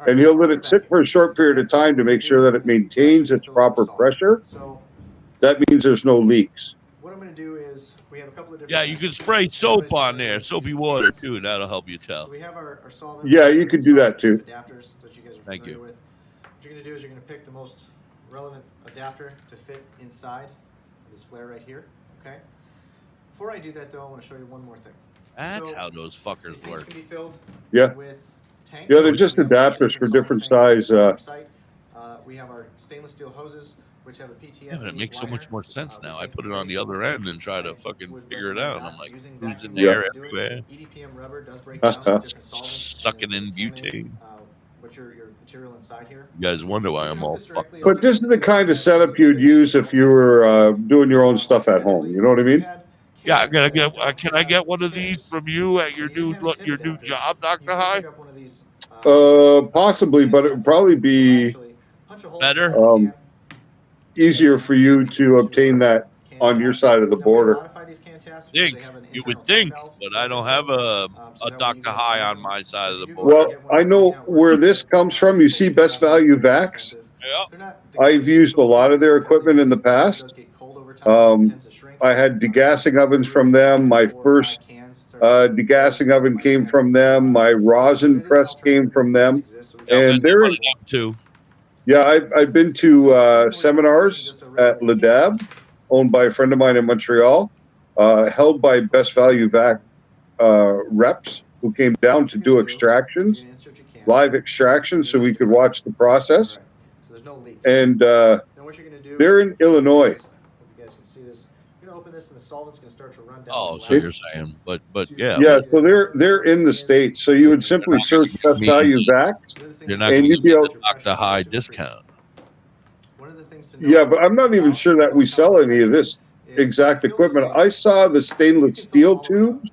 And he'll let it sit for a short period of time to make sure that it maintains its proper pressure. That means there's no leaks. What I'm going to do is we have a couple of different. Yeah, you can spray soap on there, soapy water too, and that'll help you tell. So we have our solvent. Yeah, you could do that too. Adapters that you guys are Thank familiar you. with. What you're going to do is you're going to pick the most relevant adapter to fit inside this flare right here. Okay. Before I do that, though, I want to show you one more thing. That's how those These fuckers things work. can be filled Yeah. with tanks. Yeah, they're just adapters for different size. We have our stainless steel hoses, which have a PTFE Yeah, but it makes so liner, much more sense now. I which put it makes on the other end and try to fucking would figure it out. And recommend I'm like, using who's in vacuum there to do it. everywhere? EDPM rubber does break down with different solvents. Sucking in and butane. what's your material inside here? You guys wonder why I'm all fucked. But this is the kind of setup you'd use if you were doing your own stuff at home. You know what I mean? Yeah, I'm gonna get. Can I get one of these from you at your new job, Dr. High? Possibly, but it would probably be Better. easier for you to obtain that on your side of the border. You would think, but I don't have a Dr. High on my side of the border. Well, I know where this comes from. You see Best Value Vax? Yeah. I've used a lot of their equipment in the past. I had degassing ovens from them. My first degassing oven came from them. My rosin press came from them. And they're too. Yeah, I've been to seminars at Ladab, owned by a friend of mine in Montreal, held by Best Value Vac reps who came down to do extractions, live extractions, so we could watch the process. And they're in Illinois. You guys can see this. You're gonna open this, and the solvent's gonna start to run down. Oh, so you're saying, but yeah. Yeah, so they're in the States. So you would simply search Best Value Vax, You're not and going you'd to be get able. the Dr. High discount. Yeah, but I'm not even sure that we sell any of this exact equipment. I saw the stainless steel tubes,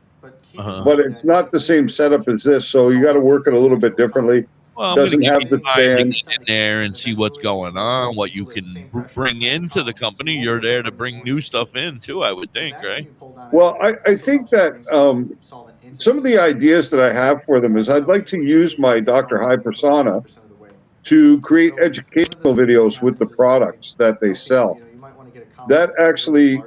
but it's not the same setup as this. So you got to work it a little bit differently. Well, I'm Doesn't gonna have give the you time to stand. get in there and see what's going on, what you can bring into the company. You're there to bring new stuff in too, I would think, right? Well, I think that some of the ideas that I have for them is I'd like to use my Dr. High persona to create educational videos with the products that they sell. That actually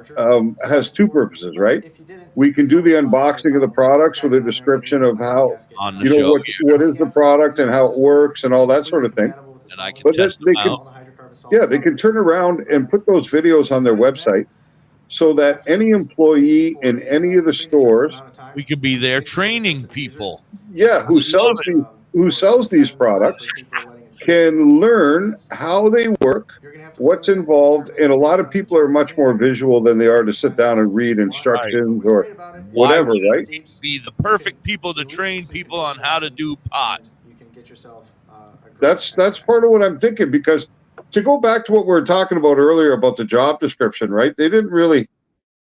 has two purposes, right? We can do the unboxing of the products with a description of how, On the show, what is the product and how it works and all that sort of thing. and I can But test they them can, out. yeah, they can turn around and put those videos on their website so that any employee in any of the stores, We could be there training people. yeah, who sells these products, can learn how they work, what's involved, and a lot of people are much more visual than they are to sit down and read instructions or whatever, Why right? would be the perfect people to train people on how to do pot. You can get yourself That's part of what I'm thinking, because to go back to what we were talking about earlier about the job description, right? They didn't really.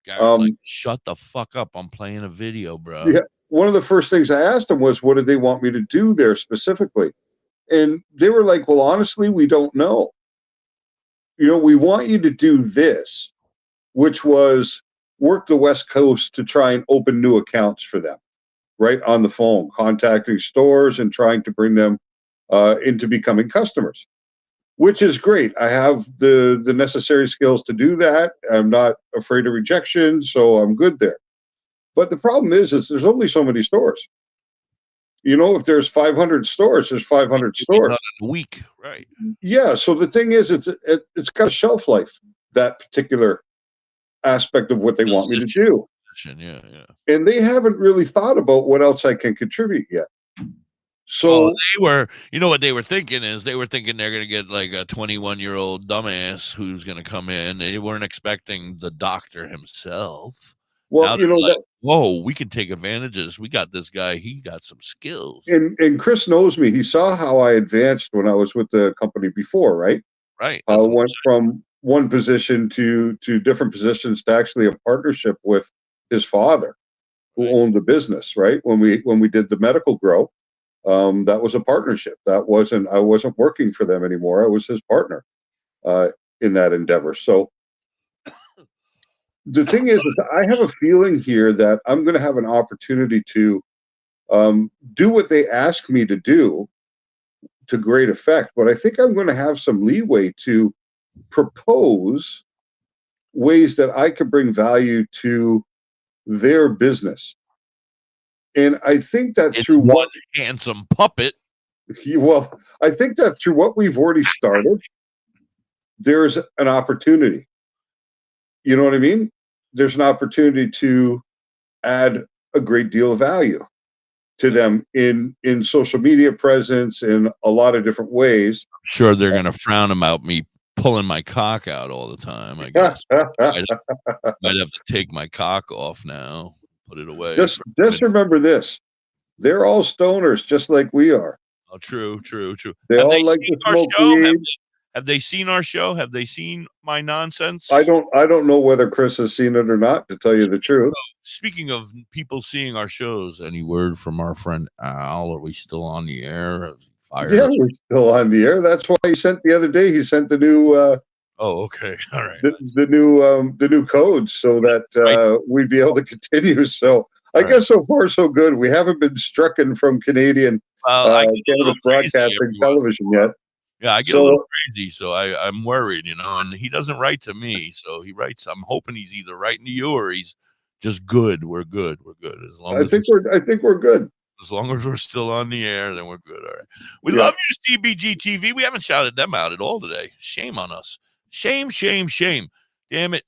Garrett's like, shut the fuck up. I'm playing a video, bro. Yeah, one of the first things I asked them was, what did they want me to do there specifically? And they were like, well, honestly, we don't know. You know, we want you to do this, which was work the West Coast to try and open new accounts for them, right? On the phone, contacting stores and trying to bring them into becoming customers. which is great. I have the necessary skills to do that. I'm not afraid of rejection, so I'm good there. But the problem is there's only so many stores. If there's 500 stores, there's 500 stores. A week, right? Yeah. So the thing is, it's got a shelf life, that particular aspect of what they want me to do. Yeah. And they haven't really thought about what else I can contribute yet. So they were, what they were thinking is they're going to get like a 21-year-old dumbass who's going to come in. They weren't expecting the doctor himself. Well, whoa, we can take advantages. We got this guy. He got some skills. And Chris knows me. He saw how I advanced when I was with the company before, right? Right. I went from one position to different positions to actually a partnership with his father, who owned the business, right? When we did the medical grow. That was a partnership. I wasn't working for them anymore. I was his partner in that endeavor. So the thing is I have a feeling here that I'm going to have an opportunity to do what they ask me to do to great effect. But I think I'm going to have some leeway to propose ways that I could bring value to their business. And I think that through one handsome puppet. Well, I think that through what we've already started, there's an opportunity. You know what I mean? There's an opportunity to add a great deal of value to them in social media presence in a lot of different ways. I'm sure they're going to frown about me pulling my cock out all the time, I guess. Might have to take my cock off now. Put it away. Just remember this. They're all stoners just like we are. Oh, true. They all like to smoke weed. Have they seen our show? Have they seen my nonsense? I don't know whether Chris has seen it or not, to tell you the truth. Speaking of people seeing our shows, any word from our friend Al? Are we still on the air? We're still on the air. That's why he sent the other day. He sent the new oh, okay. All right. The new codes so that we'd be able to continue. So I guess so far so good. We haven't been stricken from Canadian cannabis broadcasting television yet. Yeah, I get a little crazy, so I'm worried, and he doesn't write to me, so he writes. I'm hoping he's either writing to you or he's just good. We're good. As long as I think we're good. As long as we're still on the air, then we're good. All right. We love you, CBG TV. We haven't shouted them out at all today. Shame on us. Shame. Damn it.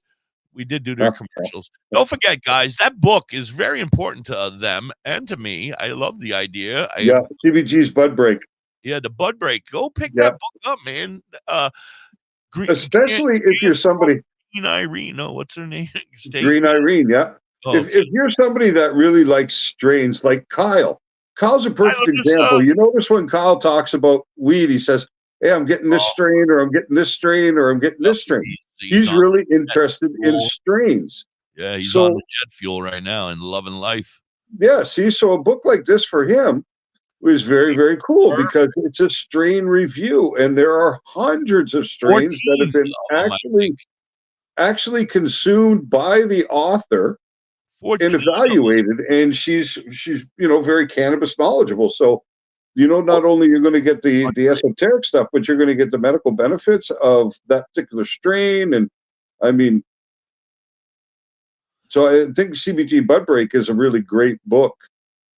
We did do their commercials. Don't forget, guys, that book is very important to them and to me. I love the idea. CBG's Bud Break. Yeah, the Bud Break. Go pick that book up, man. Especially if you're somebody. Green Irene. No, what's her name? Green Irene, yeah. Oh, if you're somebody that really likes strains like Kyle. Kyle's a perfect example. You notice when Kyle talks about weed, he says, hey, I'm getting this strain, or I'm getting this strain, or I'm getting this strain. He's really interested in strains. Yeah, he's on the jet fuel right now and loving life. Yeah, see, so a book like this for him was very, very cool because it's a strain review, and there are hundreds of strains that have been actually consumed by the author and evaluated, and she's very cannabis knowledgeable. So, not only you're going to get the esoteric stuff, but you're going to get the medical benefits of that particular strain. And I mean, so I think CBG Bud Break is a really great book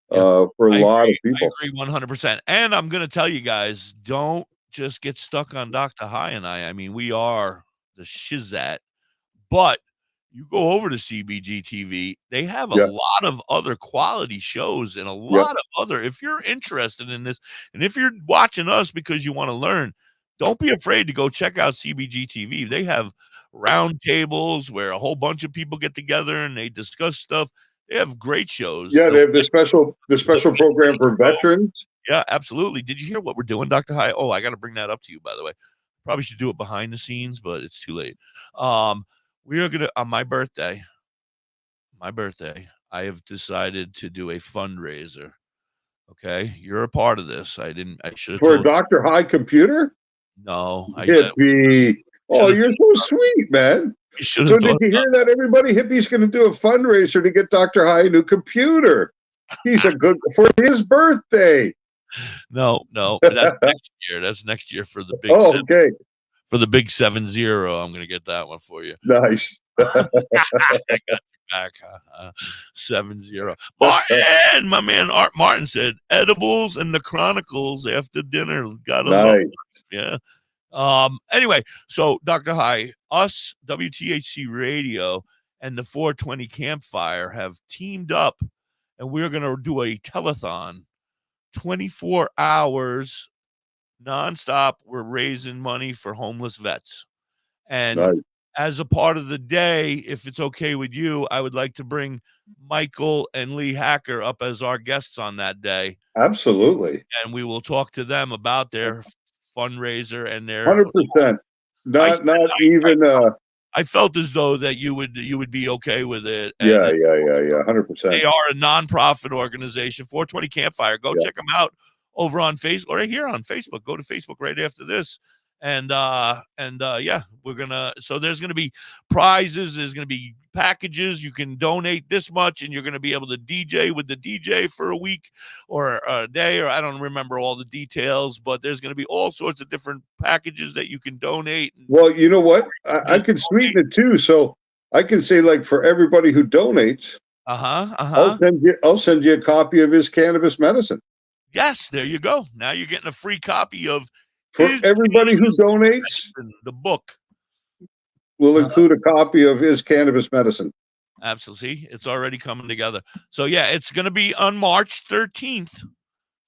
for a lot of people. I agree 100%. And I'm going to tell you guys, don't just get stuck on Dr. High and I. I mean, we are the shizat, but you go over to CBG TV, they have a lot of other quality shows and a lot of other, if you're interested in this, and if you're watching us because you want to learn, don't be afraid to go check out CBG TV. They have round tables where a whole bunch of people get together and they discuss stuff. They have great shows. Yeah, they have the special program for veterans. Yeah, absolutely. Did you hear what we're doing, Dr. High? Oh, I got to bring that up to you, by the way. Probably should do it behind the scenes, but it's too late. We are going to, on my birthday, I have decided to do a fundraiser. Okay. You're a part of this. I should have for a Dr. High computer. No, you're so sweet, man. So did you hear that? Everybody Hippie's going to do a fundraiser to get Dr. High a new computer. He's a good for his birthday. No, that's next year. That's next year for the big. Okay. For the big 7-0, I'm gonna get that one for you. Nice. I got you back. 7-0. Martin, my man Art Martin said edibles and the Chronicles after dinner. Gotta love it. Yeah. Anyway, so Dr. High, us, WTHC-Radio, and the 420 Campfire have teamed up, and we're gonna do a telethon, 24 hours. Nonstop, we're raising money for homeless vets. And as a part of the day, if it's okay with you, I would like to bring Michael and Lee Hacker up as our guests on that day. Absolutely. And we will talk to them about their fundraiser and their 100%. I felt as though that you would be okay with it. And 100%. They are a nonprofit organization, 420 Campfire. Go check them out over on Facebook or right here on Facebook. Go to Facebook right after this. And we're gonna, so there's gonna be prizes, there's gonna be packages. You can donate this much and you're gonna be able to DJ with the DJ for a week or a day, or I don't remember all the details, but there's gonna be all sorts of different packages that you can donate. Well, you know what? I can sweeten it too. So I can say, like, for everybody who donates, I'll send you a copy of his cannabis medicine. Yes, there you go. Now you're getting a free copy of for everybody who donates. The book will include a copy of his cannabis medicine. Absolutely. It's already coming together. So yeah, it's going to be on March 13th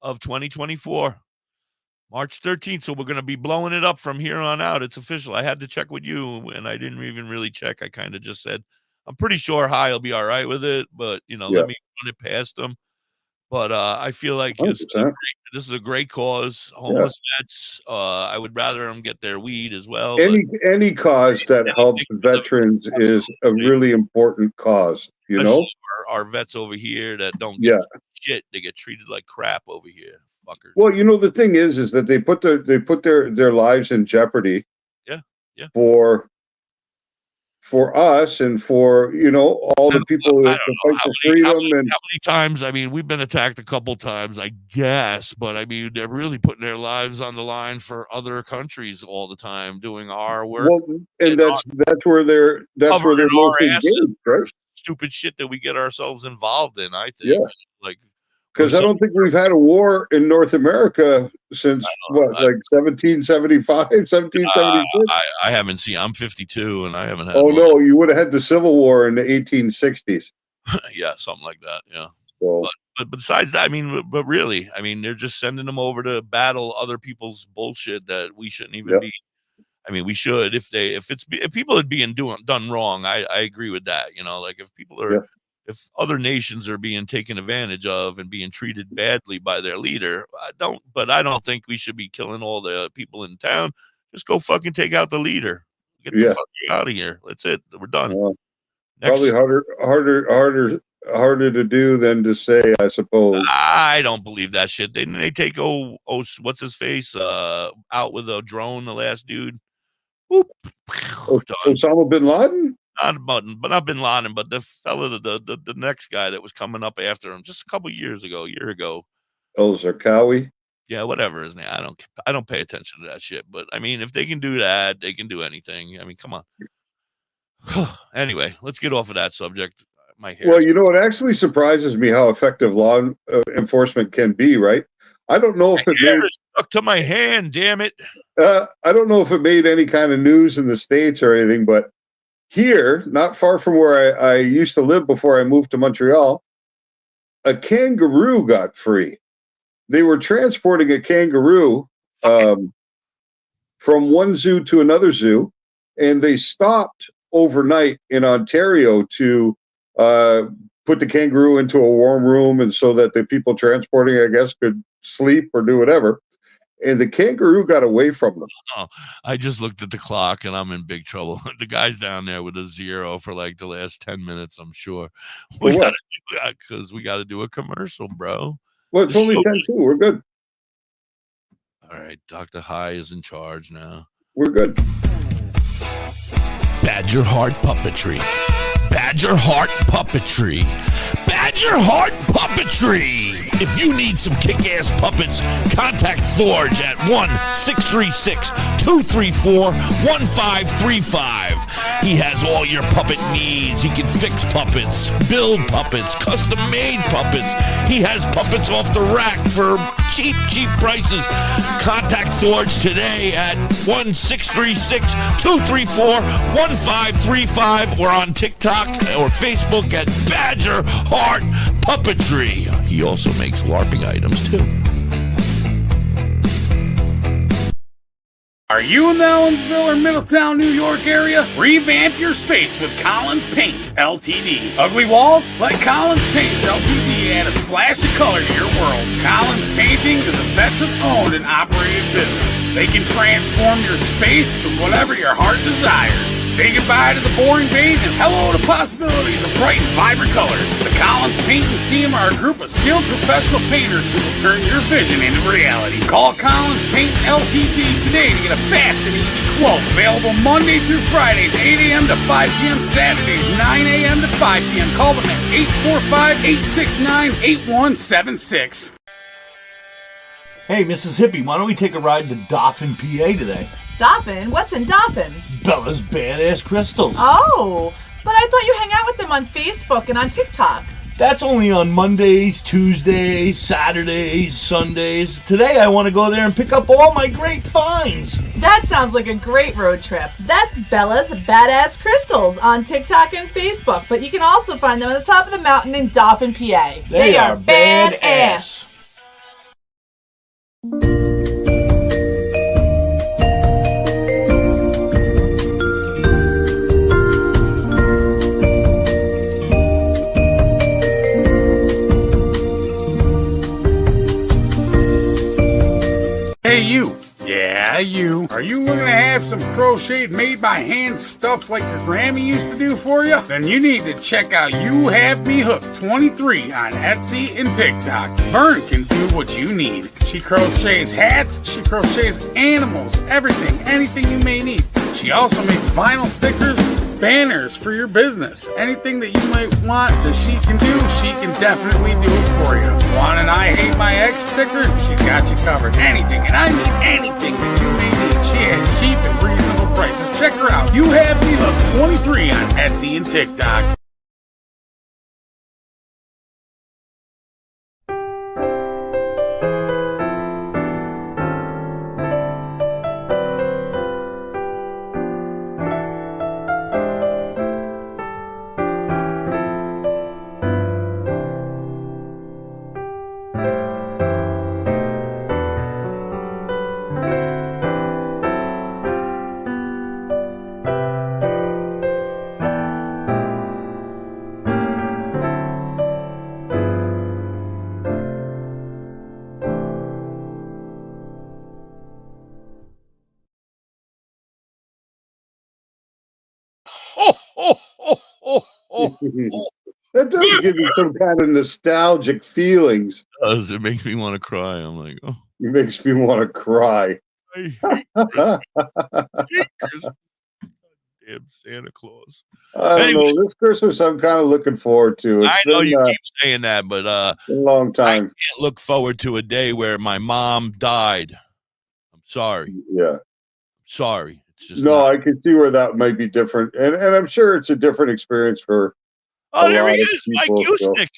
of 2024. March 13th. So we're going to be blowing it up from here on out. It's official. I had to check with you and I didn't even really check. I kind of just said, I'm pretty sure High will be all right with it, but let me run it past them. But I feel like this is a great cause. Homeless vets. I would rather them get their weed as well. Any cause that helps veterans is a really important cause. You know, our vets over here that don't get shit, they get treated like crap over here. Fuckers. Well, the thing is that they put their lives in jeopardy. Yeah. For us and for all the people that fight for freedom. How many times? I mean, we've been attacked a couple times, I guess, but I mean, they're really putting their lives on the line for other countries all the time, doing our work. Well, and that's where they're most engaged, right? Stupid shit that we get ourselves involved in. I think, because I don't think we've had a war in North America since 1775, 1776. I haven't seen. I'm 52, and I haven't had. Oh no, you would have had the Civil War in the 1860s. Yeah, something like that. Yeah. So, but besides that, I mean, but really, I mean, they're just sending them over to battle other people's bullshit that we shouldn't even be. I mean, we should if people are being done wrong. I agree with that. Like if people are. If other nations are being taken advantage of and being treated badly by their leader, I don't think we should be killing all the people in town. Just go fucking take out the leader. Get the fuck out of here. That's it. We're done. Probably harder to do than to say, I suppose. I don't believe that shit. They take what's his face out with a drone. The last dude. Whoop. Osama bin Laden. Not bin Laden, but the fella, the next guy that was coming up after him just a year ago. Oh, Zarqawi? Yeah, whatever his name. I don't pay attention to that shit. But I mean, if they can do that, they can do anything. I mean, come on. Anyway, let's get off of that subject. My hair. Well, it actually surprises me how effective law enforcement can be, right? I don't know if it made stuck to my hand, damn it. I don't know if it made any kind of news in the States or anything, but here, not far from where I used to live before I moved to Montreal, a kangaroo got free. They were transporting a kangaroo from one zoo to another zoo, and they stopped overnight in Ontario to put the kangaroo into a warm room, and so that the people transporting, I guess, could sleep or do whatever. And the kangaroo got away from them. Oh, I just looked at the clock and I'm in big trouble. The guy's down there with a 0 for like the last 10 minutes, I'm sure. We got to do that because we got to do a commercial, bro. Well, it's only 10-2. We're good. All right. Dr. High is in charge now. We're good. Badger Heart Puppetry. Badger Heart Puppetry. Badger Heart Puppetry. If you need some kick-ass puppets, contact Forge at 1-636-234-1535. He has all your puppet needs. He can fix puppets, build puppets, custom-made puppets. He has puppets off the rack for cheap prices. Contact Forge today at 1-636-234-1535 or on TikTok or Facebook at Badger Heart Puppetry. He also makes LARPing items too. Are you in the Ellensville or Middletown, New York area? Revamp your space with Collins Paints Ltd. Ugly walls? Let Collins Paints Ltd. add a splash of color to your world. Collins Painting is a veteran-owned and operated business. They can transform your space to whatever your heart desires. Say goodbye to the boring beige and hello to possibilities of bright and vibrant colors. The Collins Painting team are a group of skilled professional painters who will turn your vision into reality. Call Collins Paint Ltd. today to get a fast and easy quote. Available Monday through Fridays, 8 a.m. to 5 p.m. Saturdays, 9 a.m. to 5 p.m. Call them at 845-869-8176. Hey, Mrs. Hippie, why don't we take a ride to Dauphin, PA today? Dauphin? What's in Dauphin? Bella's Badass Crystals. Oh, but I thought you hang out with them on Facebook and on TikTok. That's only on Mondays, Tuesdays, Saturdays, Sundays. Today I want to go there and pick up all my great finds. That sounds like a great road trip. That's Bella's Badass Crystals on TikTok and Facebook, but you can also find them at the top of the mountain in Dauphin, PA. They are badass. Hey, you. Yeah, you. Are you looking to have some crocheted, made by hand stuff like your Grammy used to do for you? Then you need to check out You Have Me Hooked 23 on Etsy and TikTok. Vern can do what you need. She crochets hats, she crochets animals, everything, anything you may need. She also makes vinyl stickers, banners for your business. Anything that you might want that she can do, she can definitely do it for you. Want an I Hate My Ex sticker? She's got you covered. Anything, and I mean anything that you may need. She has cheap and reasonable prices. Check her out. You Have Me Hooked 23 on Etsy and TikTok. That does give you some kind of nostalgic feelings. It does. It makes me want to cry. I'm like, oh. It makes me want to cry. I hate Christmas. I hate Christmas. Damn Santa Claus. I don't know. This Christmas, I'm kind of looking forward to. I know you keep saying that, but a long time. I can't look forward to a day where my mom died. I'm sorry. Yeah. Sorry. It's just no, I can see where that might be different, and I'm sure it's a different experience for. Oh, there he is, Mike Usnick.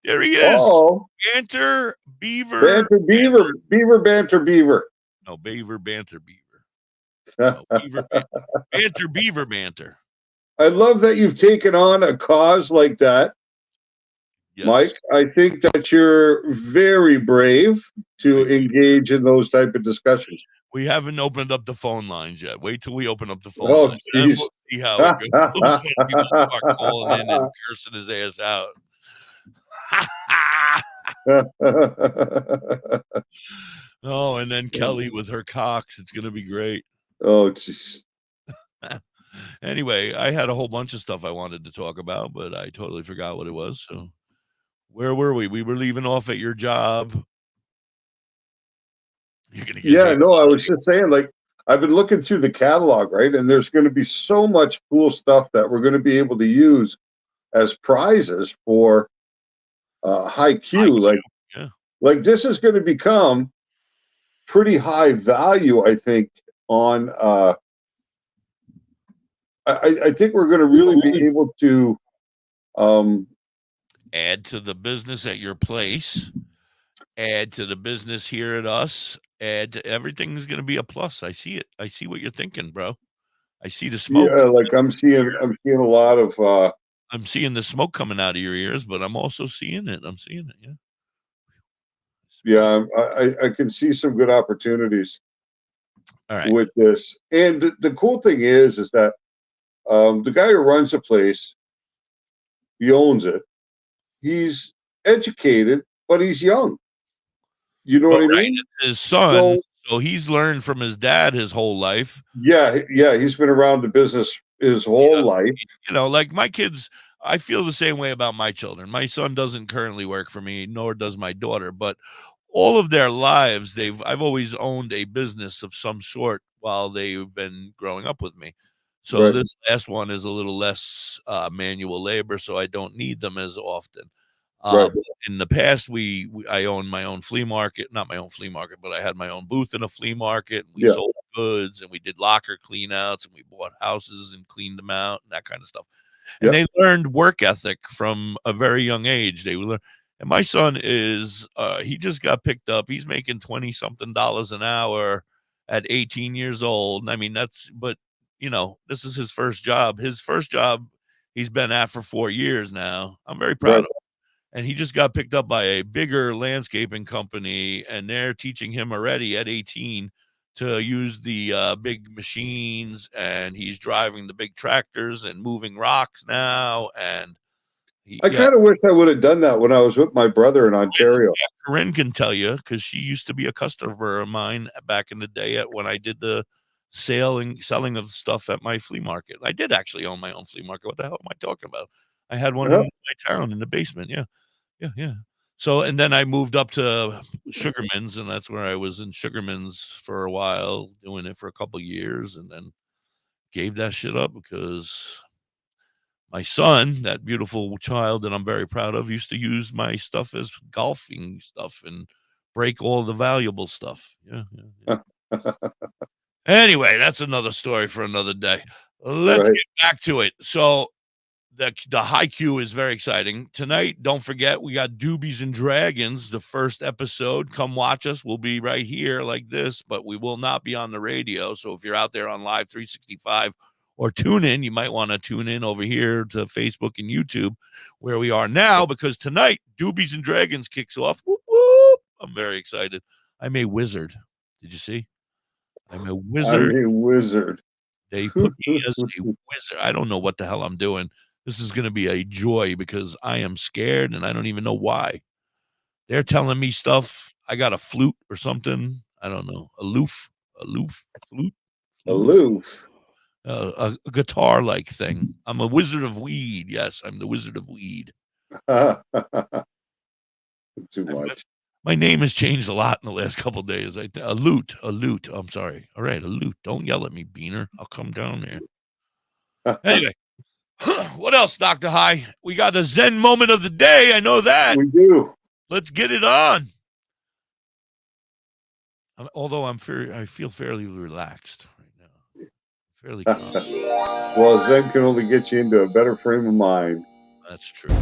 There he is. Oh, Banter Beaver. Banter Beaver. Beaver Banter Beaver. No, Beaver Banter Beaver. No, Beaver Banter Beaver Banter. I love that you've taken on a cause like that, yes. Mike. I think that you're very brave to engage in those type of discussions. We haven't opened up the phone lines yet. Wait till we open up the phone lines. Geez. And we'll see how it goes. People start calling in and cursing his ass out. Oh, and then Kelly with her cocks. It's going to be great. Oh, jeez. Anyway, I had a whole bunch of stuff I wanted to talk about, but I totally forgot what it was. So where were we? We were leaving off at your job. You're gonna get I was just saying, like, I've been looking through the catalog, right? And there's going to be so much cool stuff that we're going to be able to use as prizes for High Q. Like, yeah. Like, this is going to become pretty high value, I think, on I think we're going to really be able to add to the business at your place, add to the business here at us, add to everything's going to be a plus. I see it. I see what you're thinking, bro. I see the smoke. Yeah, like I'm seeing a lot of I'm seeing the smoke coming out of your ears, but I'm also seeing it. I'm seeing it. Yeah. Yeah, I can see some good opportunities with this. And the cool thing is that the guy who runs the place, he owns it. He's educated, but he's young. You know what I mean? It's his son, so he's learned from his dad his whole life. Yeah, he's been around the business his whole life. You know, like my kids, I feel the same way about my children. My son doesn't currently work for me, nor does my daughter, but all of their lives, I've always owned a business of some sort while they've been growing up with me. So this last one is a little less manual labor, so I don't need them as often. In the past, I owned my own flea market, not my own flea market, but I had my own booth in a flea market. And we sold goods, and we did locker clean outs, and we bought houses and cleaned them out and that kind of stuff. And they learned work ethic from a very young age. They learn. And my son is, he just got picked up. He's making $20-something an hour at 18 years old. I mean, but you know, this is his first job. His first job he's been at for 4 years now. I'm very proud of him. And he just got picked up by a bigger landscaping company, and they're teaching him already at 18 to use the big machines, and he's driving the big tractors and moving rocks now. And I kind of wish I would have done that when I was with my brother in Ontario. Corinne can tell you, because she used to be a customer of mine back in the day when I did the selling of stuff at my flea market. I did actually own my own flea market. What the hell am I talking about? I had one in my town in the basement. Yeah. So, and then I moved up to Sugarman's, and that's where I was in Sugarman's for a while, doing it for a couple of years, and then gave that shit up because my son, that beautiful child that I'm very proud of, used to use my stuff as golfing stuff and break all the valuable stuff. Yeah. Anyway, that's another story for another day. Let's get back to it. So the high Q is very exciting. Tonight, don't forget, we got Doobies and Dragons, the first episode. Come watch us. We'll be right here like this, but we will not be on the radio. So if you're out there on Live 365 or tune in, you might want to tune in over here to Facebook and YouTube where we are now, because tonight, Doobies and Dragons kicks off. Whoop, whoop. I'm very excited. I'm a wizard. Did you see? I'm a wizard. They put me as a wizard. I don't know what the hell I'm doing. This is going to be a joy because I am scared and I don't even know why. They're telling me stuff. I got a flute or something. I don't know. Flute. A guitar-like thing. I'm a wizard of weed. Yes, I'm the wizard of weed. Too much. My name has changed a lot in the last couple of days. A lute. I'm sorry. All right, a lute. Don't yell at me, Beaner. I'll come down there. Anyway, what else, Dr. High? We got a Zen moment of the day. I know that. We do. Let's get it on. Although I feel fairly relaxed right now. Fairly calm. Well, Zen can only get you into a better frame of mind. That's true.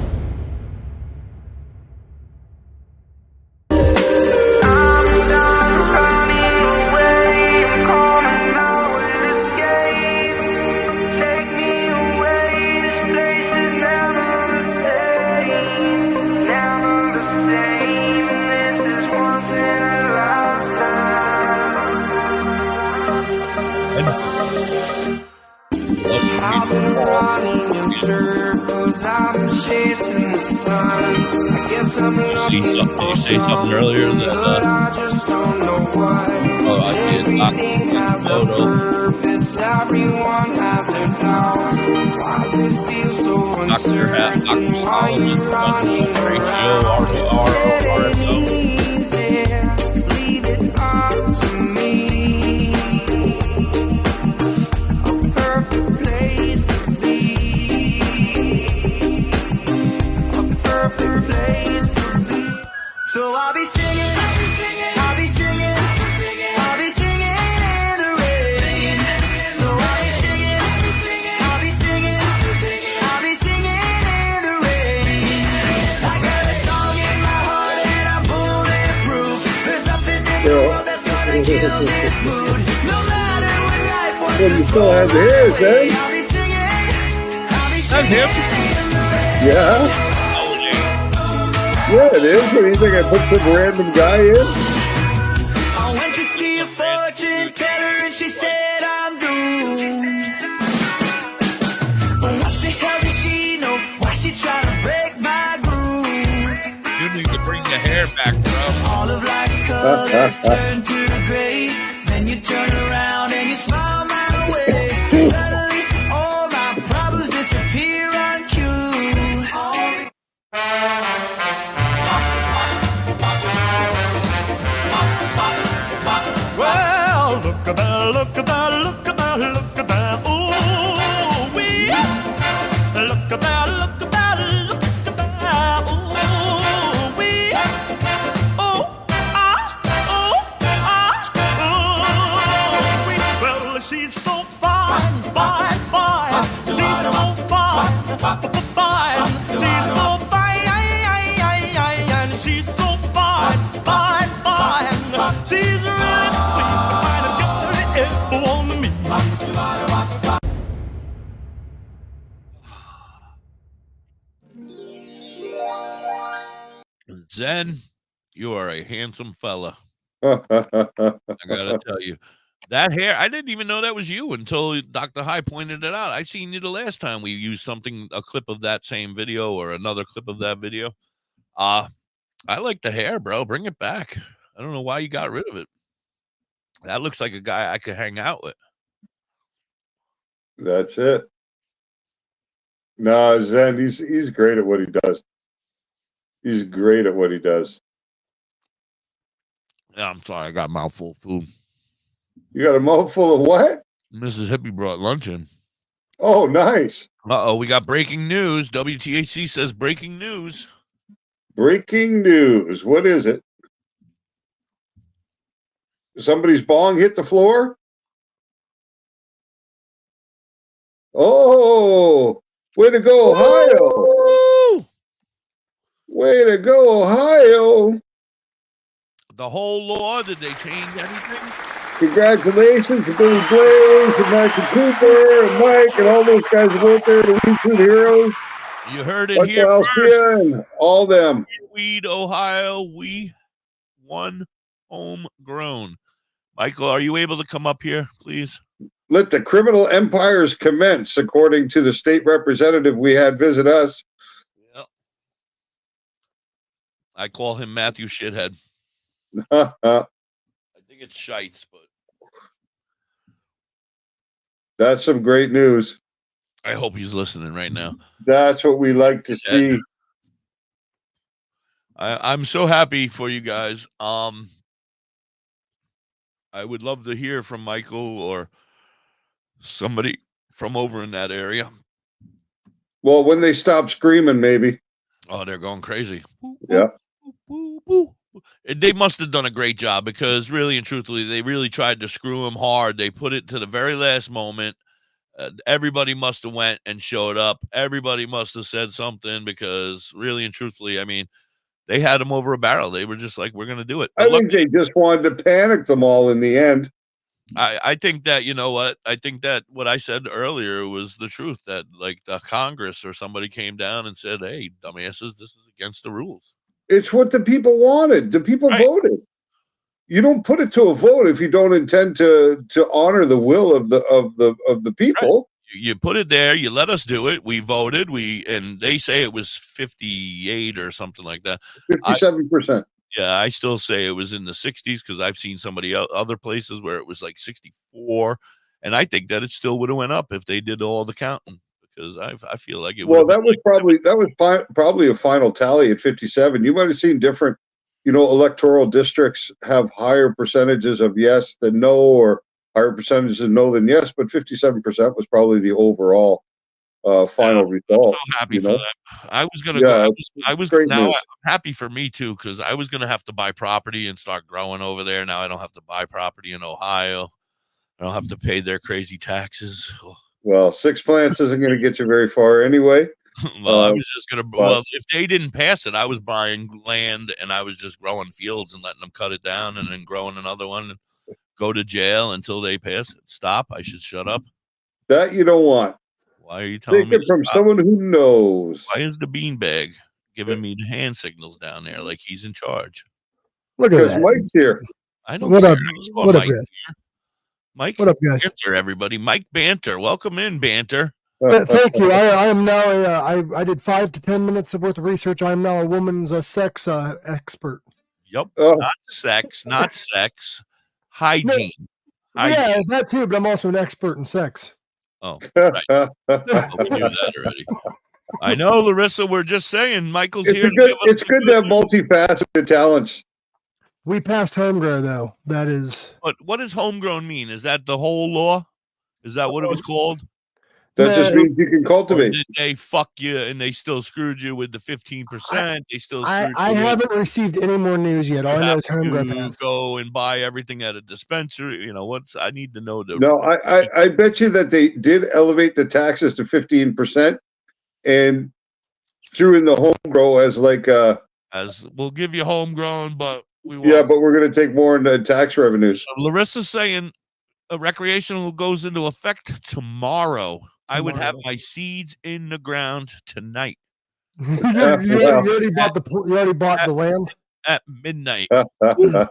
I've been running in circles, I'm chasing the sun. I guess I'm looking for something earlier that, but I just don't know what. Everything has a purpose, everyone has their doubts. Why does it feel so uncertain? Why are you running around? Leave it up to me. So I'll be singing. you still have the hairs, eh? That's him. Yeah. Yeah, it is. What do you think? I put some random guy in? I went to see a fortune teller and she said I'm doomed. But what the hell does she know? Why she trying to break my groove? You need to bring the hair back, bro. All of life's colors turn to gray. Then you turn around and you smile my way. Suddenly all my problems disappear on cue. Well, look at that, look at that, look at that, look at that. Ooh, wee. Look at that, look at that, look at that. Ooh, wee. Oh, wee. Well, she's so fine, fine, fine. She's so fine, fine. She's so fine, and she's so fine, fine, fine. She's really sweet, the finest girl you ever want to meet. Zen, you are a handsome fella. I gotta tell you. That hair, I didn't even know that was you until Dr. High pointed it out. I seen you the last time we used a clip of that same video or another clip of that video. I like the hair, bro. Bring it back. I don't know why you got rid of it. That looks like a guy I could hang out with. That's it. No, Zen, he's great at what he does. He's great at what he does. Yeah, I'm sorry. I got a mouthful of food. You got a mouthful of what? Mrs. Hippie brought lunch in. Oh, nice. Uh-oh, we got breaking news. WTHC says breaking news. Breaking news. What is it? Somebody's bong hit the floor? Oh, way to go, Ohio. Woo! Way to go, Ohio. The whole law, did they change anything? Congratulations to Billy Blaze and Martin Cooper and Mike and all those guys who work there, the Weed Food Heroes. You heard it here first. And all them. Weed, Ohio, we won homegrown. Michael, are you able to come up here, please? Let the criminal empires commence, according to the state representative we had visit us. Yep. I call him Matthew Shithead. I think it's Shites, but that's some great news. I hope he's listening right now. That's what we like to see. I'm so happy for you guys. I would love to hear from Michael or somebody from over in that area. Well, when they stop screaming, maybe. Oh, they're going crazy. Yeah. They must have done a great job because really and truthfully, they really tried to screw him hard. They put it to the very last moment. Everybody must have went and showed up. Everybody must have said something because really and truthfully, I mean, they had him over a barrel. They were just like, we're going to do it. I think they just wanted to panic them all in the end. I think that, you know what? I think that what I said earlier was the truth, that like the Congress or somebody came down and said, hey, dumbasses, this is against the rules. It's what the people wanted. The people voted. You don't put it to a vote if you don't intend to honor the will of the people. Right. You put it there. You let us do it. We voted. And they say it was 58 or something like that. 57%. Yeah, I still say it was in the 60s because I've seen other places where it was like 64, and I think that it still would have went up if they did all the counting because I feel like it. Well, that was probably a final tally at 57. You might have seen different, electoral districts have higher percentages of yes than no, or higher percentages of no than yes, but 57% was probably the overall final result. I'm so happy for them. I was gonna go. I was now. News. I'm happy for me too because I was gonna have to buy property and start growing over there. Now I don't have to buy property in Ohio. I don't have to pay their crazy taxes. Well, 6 plants isn't going to get you very far anyway. Well, I was just gonna. Well, if they didn't pass it, I was buying land and I was just growing fields and letting them cut it down and then growing another one. go to jail until they pass it? Stop. I should shut up. That you don't want. Why are you telling Take me it from stop? someone who knows. Why is the beanbag giving me the hand signals down there like he's in charge? Look at Because that. Mike's here. I don't What care. up? I just want What up, Mike guys? here. Mike, What up, guys? Banter, everybody. Mike Banter. Welcome in, Banter. Thank you. I am now I did 5 to 10 minutes of worth of research. I am now a woman's sex expert. Yep. Oh. Not sex. Hygiene. Yeah, that too, but I'm also an expert in sex. Oh, right. Well, we knew that already. I know, Larissa. We're just saying, Michael's here. It's good to have multifaceted talents. We passed homegrown though. That is. What does homegrown mean? Is that the whole law? Is that what it was called? That just means you can cultivate. Or did they fuck you and they still screwed you with the 15%? They still screwed I you. haven't received any more news yet. All I know is homegrown You passed. go and buy everything at a dispensary. You know I need to know the. No, I bet you that they did elevate the taxes to 15% and threw in the home grow as like as we'll give you homegrown, but we want. Yeah, but we're going to take more in the tax revenues. So Larissa's saying recreational goes into effect tomorrow. I would have my seeds in the ground tonight. you already bought the land at midnight. No,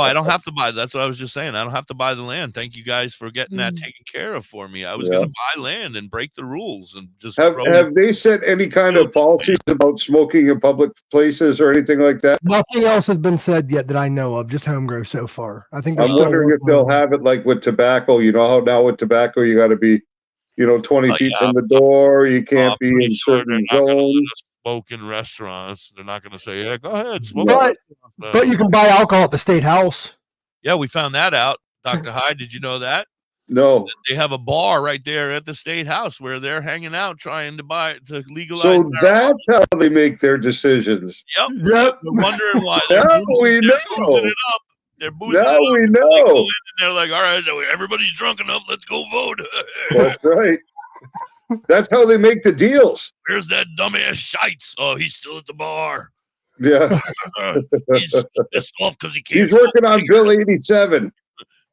I don't have to buy. That's what I was just saying. I don't have to buy the land. Thank you guys for getting that taken care of for me. I was going to buy land and break the rules and just have they set any kind of policies about smoking in public places or anything like that? Nothing else has been said yet that I know of. Just homegrown so far. I think. I'm wondering if they'll have it like with tobacco. You know how now with tobacco you got to be, 20 feet from the door. You can't be in certain zones. Smoke in restaurants. They're not going to say, "Yeah, go ahead, smoke." But you can buy alcohol at the state house. Yeah, we found that out. Dr. High, did you know that? No. They have a bar right there at the state house where they're hanging out trying to legalize. So marijuana. that's how they make their decisions. Yep. Yep. We're wondering why. Now we know. Boozing it up. They're boozing Now it up. we They know. go in and they're like, "All right, everybody's drunk enough. Let's go vote." That's right. That's how they make the deals. Where's that dumbass Shites? Oh, he's still at the bar. Yeah. He's pissed off because he can't. He's working on Bill 87.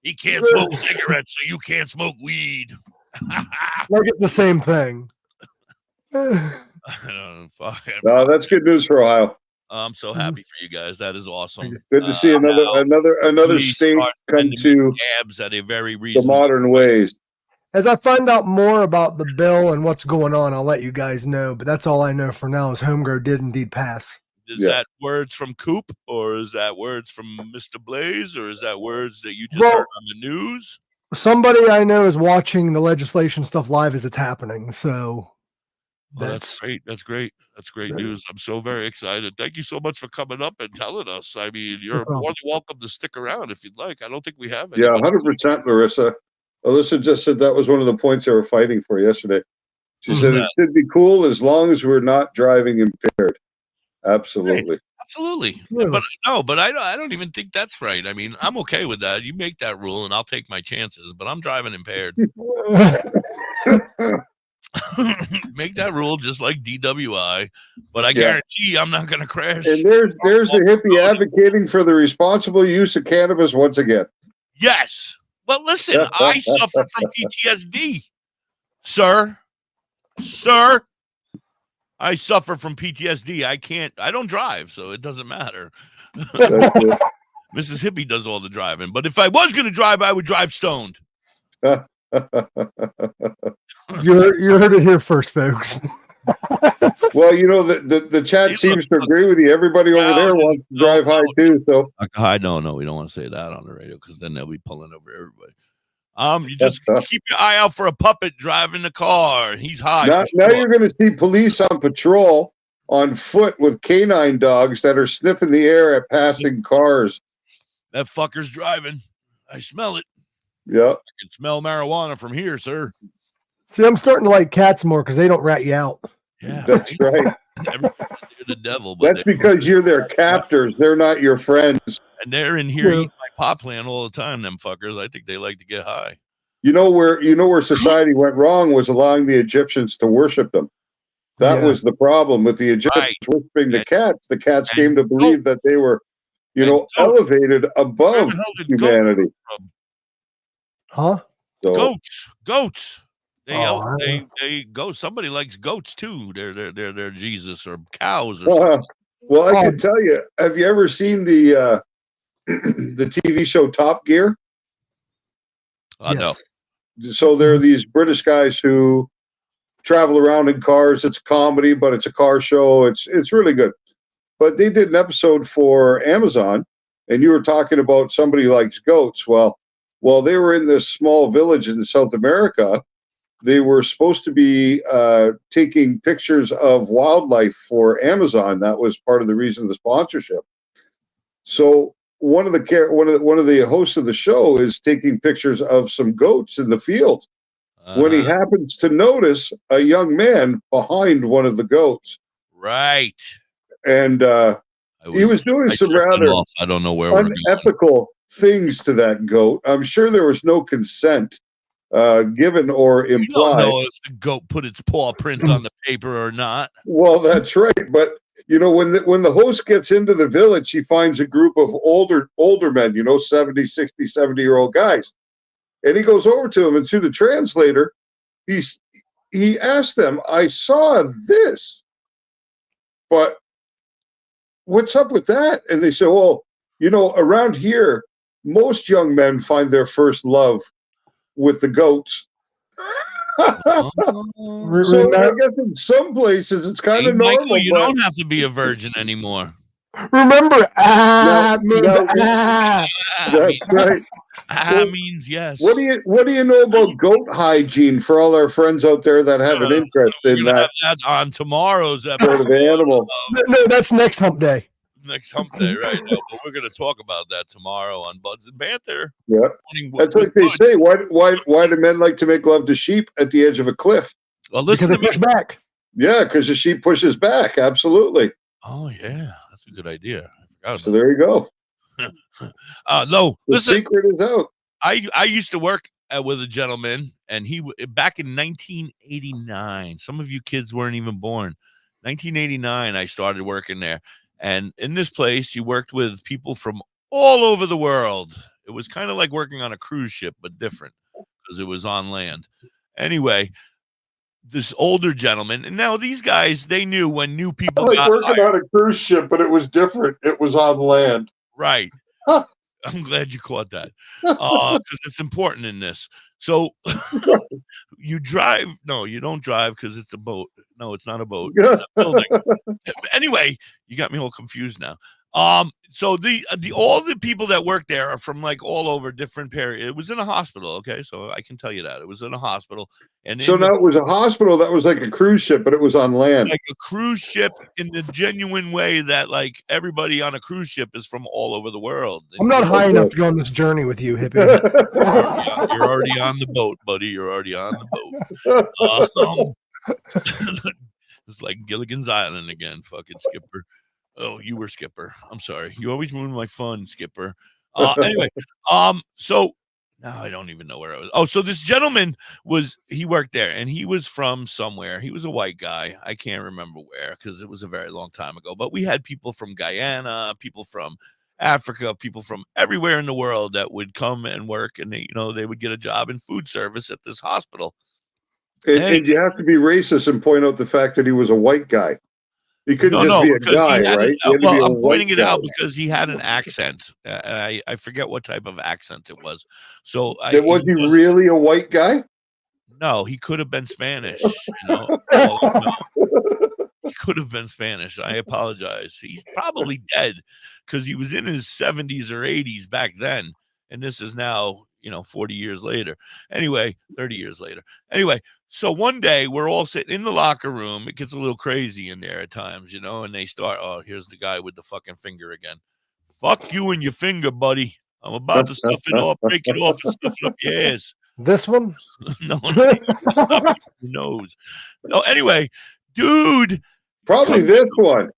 He can't smoke cigarettes, so you can't smoke weed. Look at the same thing. No, that's good news for Ohio. I'm so happy for you guys. That is awesome. Good to see another state come to cabs at a very the reasonable modern ways. As I find out more about the bill and what's going on, I'll let you guys know. But that's all I know for now is homegrown did indeed pass. Is that words from Coop, or is that words from Mr. Blaze, or is that words that you just heard on the news? Somebody I know is watching the legislation stuff live as it's happening. So that's great. That's great. That's great news. I'm so very excited. Thank you so much for coming up and telling us. I mean, you're more than welcome to stick around if you'd like. I don't think we have any. Yeah, 100%, Larissa. Alyssa just said that was one of the points they were fighting for yesterday. She said it should be cool as long as we're not driving impaired. Absolutely. Right. Absolutely. Really? But I don't even think that's right. I mean, I'm okay with that. You make that rule and I'll take my chances, but I'm driving impaired. Make that rule just like DWI, but I guarantee I'm not going to crash. And there's the hippie advocating for the responsible use of cannabis once again. Yes. Well, listen, I suffer from PTSD, sir. I suffer from PTSD. I don't drive, so it doesn't matter. Mrs. Hippie does all the driving. But if I was going to drive, I would drive stoned. you heard it here first, folks. Well, the chat seems to agree with you. Everybody over there wants to drive high too. So high, no, we don't want to say that on the radio because then they'll be pulling over everybody. You just keep your eye out for a puppet driving the car. He's high. Now you're going to see police on patrol on foot with canine dogs that are sniffing the air at passing cars. That fucker's driving. I smell it. Yeah. I can smell marijuana from here, sir. See, I'm starting to like cats more because they don't rat you out. Yeah, that's right. You're the devil. But that's because you're their captors. They're not your friends. And they're in here eating my pot plant all the time, them fuckers. I think they like to get high. You know where society went wrong was allowing the Egyptians to worship them. That was the problem with the Egyptians worshiping the cats. The cats came to believe that they were, elevated above humanity. Huh? So, Goats. Oh, They go. Somebody likes goats too. They're Jesus or cows or something. well, I can tell you. Have you ever seen the the TV show Top Gear? No. So there are these British guys who travel around in cars. It's a comedy, but it's a car show. It's really good. But they did an episode for Amazon, and you were talking about somebody likes goats. Well, while they were in this small village in South America, they were supposed to be taking pictures of wildlife for Amazon. That was part of the reason of the sponsorship. So one of the hosts of the show is taking pictures of some goats in the field when he happens to notice a young man behind one of the goats. Right. And he was doing some rather I don't know where we're going. unethical things to that goat. I'm sure there was no consent given or implied. You don't know if the goat put its paw print on the paper or not. Well, that's right. But when the host gets into the village, he finds a group of older men, 70, 60, 70-year-old guys. And he goes over to them, and through the translator, he asked them, I saw this, but what's up with that? And they said, well, around here, most young men find their first love with the goats. So I guess in some places it's kind of normal. Michael, you don't have to be a virgin anymore. Remember, means ah. That's right. Means yes. What do you know about goat hygiene for all our friends out there that have an interest in that? Have that on tomorrow's episode. Sort of animal. No, that's next hump day. Next hump day, right? No, but we're going to talk about that tomorrow on Buds and Banter. Yeah, that's like they say. Why do men like to make love to sheep at the edge of a cliff? Well, listen because they push back. Yeah, because the sheep pushes back. Absolutely. Oh yeah, that's a good idea. I forgot so there you go. No, the listen, secret is out. I used to work with a gentleman, and he back in 1989. Some of you kids weren't even born. 1989, I started working there. And in this place, you worked with people from all over the world. It was kind of like working on a cruise ship, but different because it was on land. Anyway, this older gentleman, and now these guys, they knew when new people got working hired. on a cruise ship, but it was different. It was on land. Right. I'm glad you caught that because it's important in this. So you drive. No, you don't drive because it's a boat. No, it's not a boat. It's a building. Anyway, you got me all confused now. So all the people that work there are from like all over different periods. It was in a hospital, okay? So I can tell you that. It was in a hospital. And so now it was a hospital that was like a cruise ship, but it was on land. Like a cruise ship in the genuine way that like everybody on a cruise ship is from all over the world. I'm not high enough to go on this journey with you, hippie. You're already on the boat, buddy. You're already on the boat. It's like Gilligan's Island again, fucking Skipper. Oh, you were Skipper. I'm sorry. You always ruin my fun, Skipper. Anyway, so now I don't even know where I was. Oh, so this gentleman he worked there, and he was from somewhere. He was a white guy. I can't remember where because it was a very long time ago. But we had people from Guyana, people from Africa, people from everywhere in the world that would come and work, and they would get a job in food service at this hospital. And you have to be racist and point out the fact that he was a white guy. He couldn't just be a guy, right? Well, I'm pointing it out because he had an accent. I forget what type of accent it was. So was he really a white guy? No, he could have been Spanish. He could have been Spanish. I apologize. He's probably dead because he was in his 70s or 80s back then, and this is now 40 years later. Anyway, 30 years later. Anyway, so one day we're all sitting in the locker room. It gets a little crazy in there at times, and they start, oh, here's the guy with the fucking finger again. Fuck you and your finger, buddy. I'm about to stuff it off, break it off, and stuff it up your ass. This one? No, stuff it your nose. No, anyway, dude. Probably this one.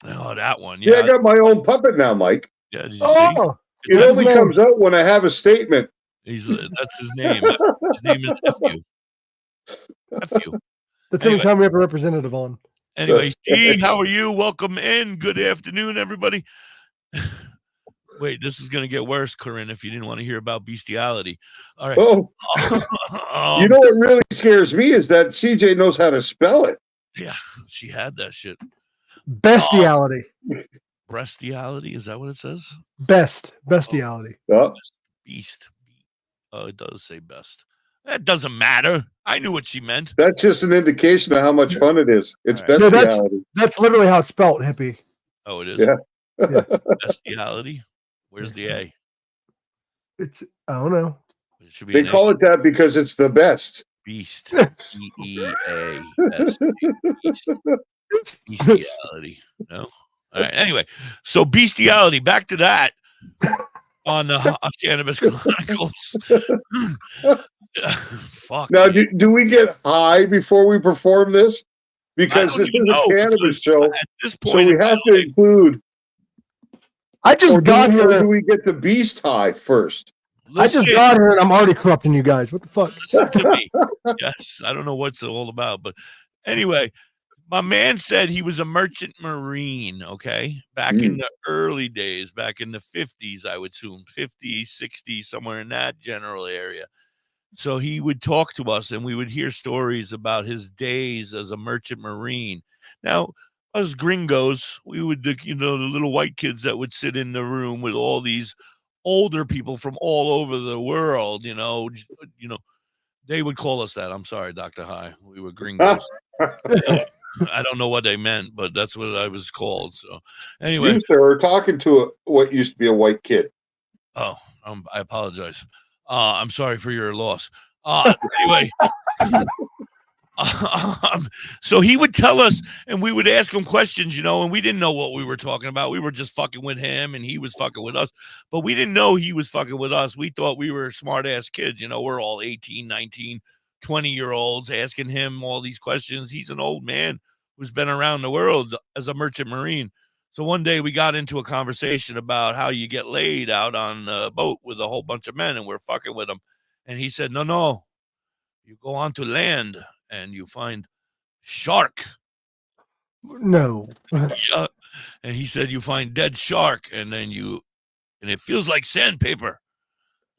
Oh, that one. Yeah, I got my own puppet now, Mike. Yeah, did you see? It only comes out when I have a statement. That's his name. His name is F.U. F.U. That's the only time we have a representative on. Anyway, G, how are you? Welcome in. Good afternoon, everybody. Wait, this is going to get worse, Corinne, if you didn't want to hear about bestiality. All right. Oh, you know what really scares me is that CJ knows how to spell it. Yeah, she had that shit. Bestiality. Breastiality, is that what it says? Bestiality. Oh. Beast. Oh, it does say best. That doesn't matter. I knew what she meant. That's just an indication of how much fun it is. It's All right. No, bestiality. that's literally how it's spelled, hippie. Oh, it is? Yeah. Bestiality? Where's the A? It's I don't know. It should be They call it that because it's the best. Beast. B-E-A-S-T. Beast. Bestiality. No? All right. Anyway, so bestiality. Back to that on Cannabis Chronicles. Fuck. Now, do we get high before we perform this? Because this is a cannabis show. At this point, so we have to include. I just got here. Or do we get the beast high first? I just got here and I'm already corrupting you guys. What the fuck? Listen to me. Yes, I don't know what's all about, but anyway, my man said he was a merchant marine, okay? Back in the early days, back in the 50s, I would assume, 50s, 60s, somewhere in that general area. So he would talk to us and we would hear stories about his days as a merchant marine. Now, us gringos, we would, the little white kids that would sit in the room with all these older people from all over the world, they would call us that. I'm sorry, Dr. High. We were gringos. I don't know what they meant, but that's what I was called. So anyway. You, sir, are talking to what used to be a white kid. Oh, I apologize. I'm sorry for your loss. Anyway. So he would tell us, and we would ask him questions, and we didn't know what we were talking about. We were just fucking with him, and he was fucking with us. But we didn't know he was fucking with us. We thought we were smart-ass kids. We're all 18, 19, 20-year-olds asking him all these questions. He's an old man who's been around the world as a merchant marine. So one day we got into a conversation about how you get laid out on a boat with a whole bunch of men, and we're fucking with him. And he said, no, you go onto land and you find shark. No. Yeah. And he said, you find dead shark, and then it feels like sandpaper.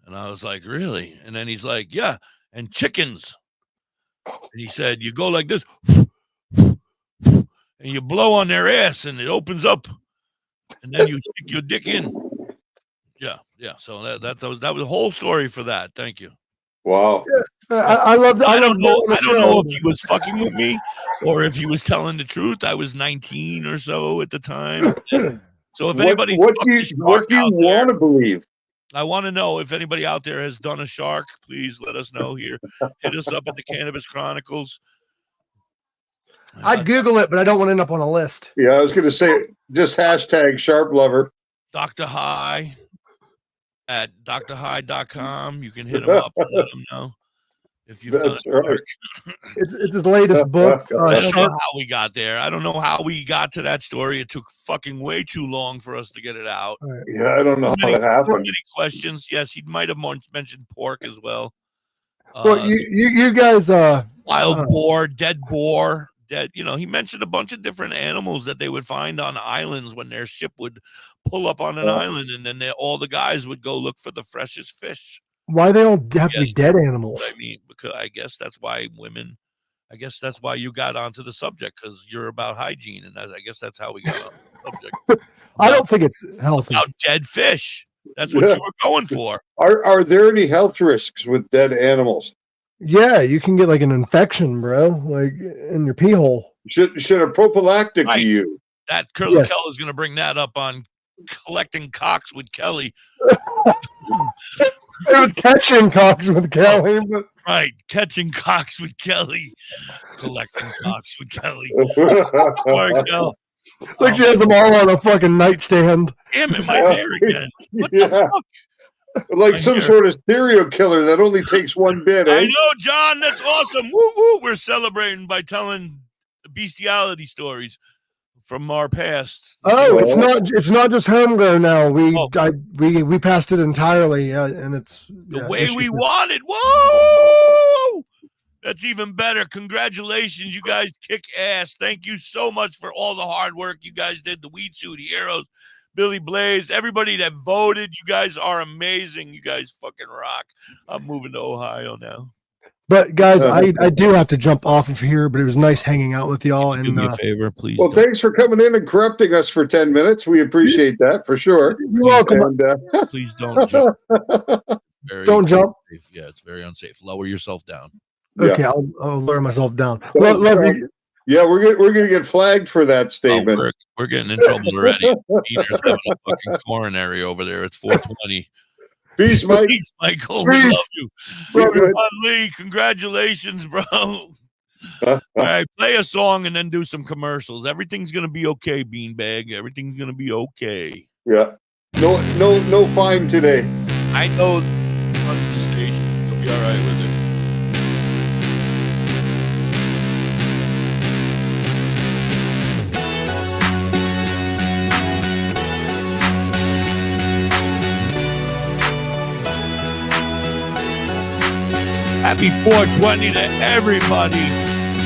And I was like, really? And then he's like, yeah, and chickens. And he said, you go like this, and you blow on their ass, and it opens up, and then you stick your dick in. Yeah. So that was the whole story for that. Thank you. Wow. I love that. I don't know if he was fucking with me or if he was telling the truth. I was 19 or so at the time. So if anybody's what do you want to believe? I want to know if anybody out there has done a shark. Please let us know here. Hit us up at the Cannabis Chronicles. I'd Google it, but I don't want to end up on a list. Yeah, I was going to say just hashtag sharp lover. Dr. High at drhigh.com. You can hit him up and let him know if you've done it. Right. It's his latest book. I don't know how we got there. I don't know how we got to that story. It took fucking way too long for us to get it out. Yeah, I don't know how that happened. Many questions. Yes, he might have mentioned pork as well. Well, you guys, wild boar, dead boar. He mentioned a bunch of different animals that they would find on islands when their ship would pull up on an island, and then all the guys would go look for the freshest fish. Why they all have to be dead animals? I mean, because I guess that's why you got onto the subject, because you're about hygiene, and I guess that's how we got on the subject. I don't think it's healthy. About dead fish. That's what you were going for. Are there any health risks with dead animals? Yeah, you can get like an infection, bro, like in your pee hole. Should a prophylactic be used? That Curly Kell is going to bring that up on Collecting Cocks with Kelly. It was Catching Cocks with Kelly. But... Right, Catching Cocks with Kelly. Collecting Cocks with Kelly. Sorry, Kel. Like she has them all on a fucking nightstand. Damn it, my hair again. What the fuck? Like some sort of serial killer that only takes one bit, eh? I know, John. That's awesome. Woo woo. We're celebrating by telling bestiality stories from our past. Oh, it's not just homegrown now. We passed it entirely, and it's the way we wanted. Whoa! That's even better. Congratulations, you guys kick ass. Thank you so much for all the hard work you guys did. The Weed Suit Heroes. Billy Blaze, everybody that voted. You guys are amazing. You guys fucking rock. I'm moving to Ohio now. But guys, I do have to jump off of here, but it was nice hanging out with y'all. Do me a favor, please. Well, thanks for coming in and corrupting us for 10 minutes. We appreciate that for sure. You're welcome. And, please don't jump. Don't jump. Unsafe. Yeah, it's very unsafe. Lower yourself down. Okay, I'll lower myself down. Yeah, we're gonna get flagged for that statement. We're getting in trouble already. Peter's having a fucking coronary over there. It's 420. Peace, Mike. Peace, Michael. We love you. Lee, congratulations, bro. All right, play a song and then do some commercials. Everything's gonna be okay, Beanbag. Everything's gonna be okay. Yeah. No fine today. I know runs the station. You'll be all right with it. Happy 420 to everybody.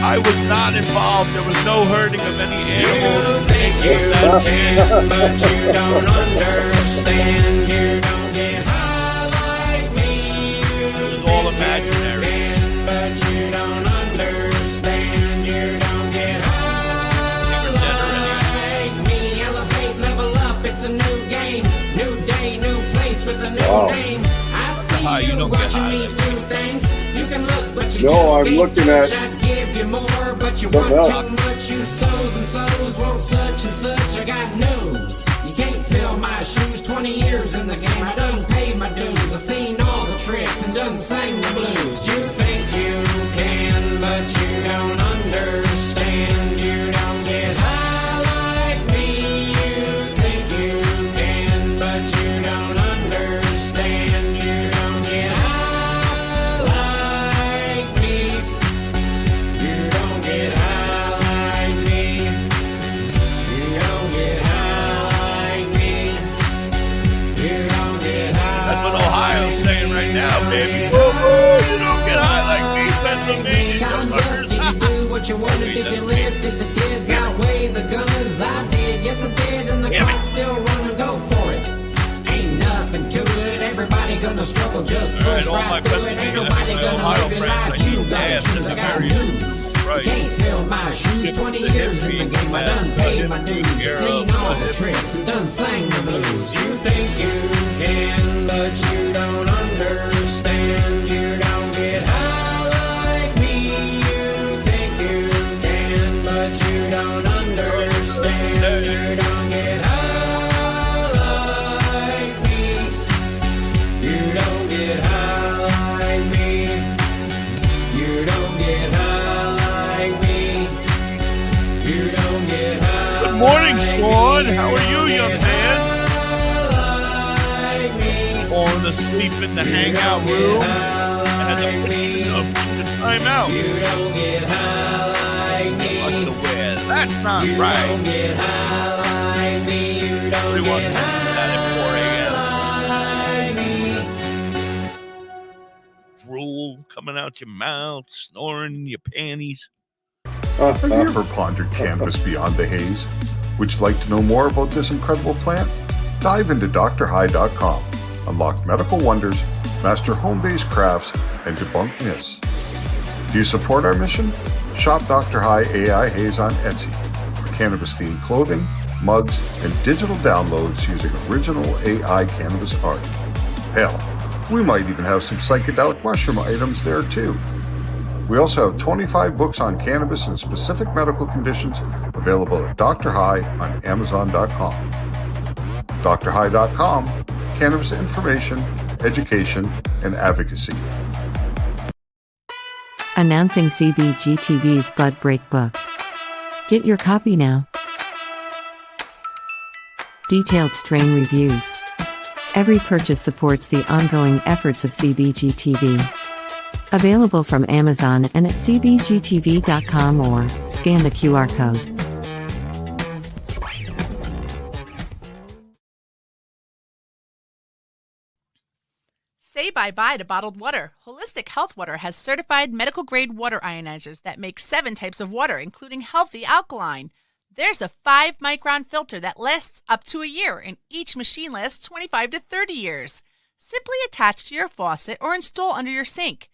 I was not involved. There was no hurting of any animals. You think you can, but you don't understand. You don't get high like me. It was all imaginary. But you don't understand. You don't get high like me. Elevate, level up. It's a new game. New day, new place with a new name. I see you watching me do things. You can look, but you just I'm looking touch. at I give you more, but you want too much. You sows and sows want such and such. I got news. You can't fill my shoes. 20 years in the game, I done paid my dues. I seen all the tricks and done sang the blues. You think you can, but you don't understand. You don't get high like me. You think you can, but you don't understand. You don't get high like me. You don't get high like me. You don't get high like me. You don't get high. That's what Ohio's saying right now, baby. Woo-hoo, you don't get high like me, Pennsylvania. Did you do what you wanted? Did you live? Did the kids outweigh the guns? I did, yes I did, and the clock still running. Go for it. Ain't nothing to it. Everybody gonna struggle. Just push right through it. Ain't nobody gonna live your life. You gotta choose. I got news. You can't fill my shoes. 20 years in the game. I done paid my dues. Seen all the tricks and done sang the blues. You think you can, but you don't understand. You don't get high like me. You think you can, but you don't understand. You don't get high like me. You don't get high like me. You don't get high like me. You don't get high. Good morning, Sean. How are you, young man? Falling asleep in the hangout room and the timeout. You don't get high like me. What's the wear? That's not You right. don't get high like me. You don't Everyone get does that at 4 high like me. a.m. Drool coming out your mouth, snoring in your panties. Have you ever pondered cannabis beyond the haze? Would you like to know more about this incredible plant? Dive into drhigh.com. Unlock medical wonders, master home-based crafts, and debunk myths. Do you support our mission? Shop Dr. High AI Haze on Etsy for cannabis-themed clothing, mugs, and digital downloads using original AI cannabis art. Hell, we might even have some psychedelic mushroom items there too. We also have 25 books on cannabis and specific medical conditions available at Dr. High on Amazon.com. drhigh.com, cannabis information, education, and advocacy. Announcing CBG TV's Bud Break book. Get your copy now. Detailed strain reviews. Every purchase supports the ongoing efforts of CBG TV. Available from Amazon and at cbgtv.com or scan the QR code. Say bye-bye to bottled water. Holistic Health Water has certified medical-grade water ionizers that make 7 types of water, including healthy alkaline. There's a 5-micron filter that lasts up to a year, and each machine lasts 25 to 30 years. Simply attach to your faucet or install under your sink.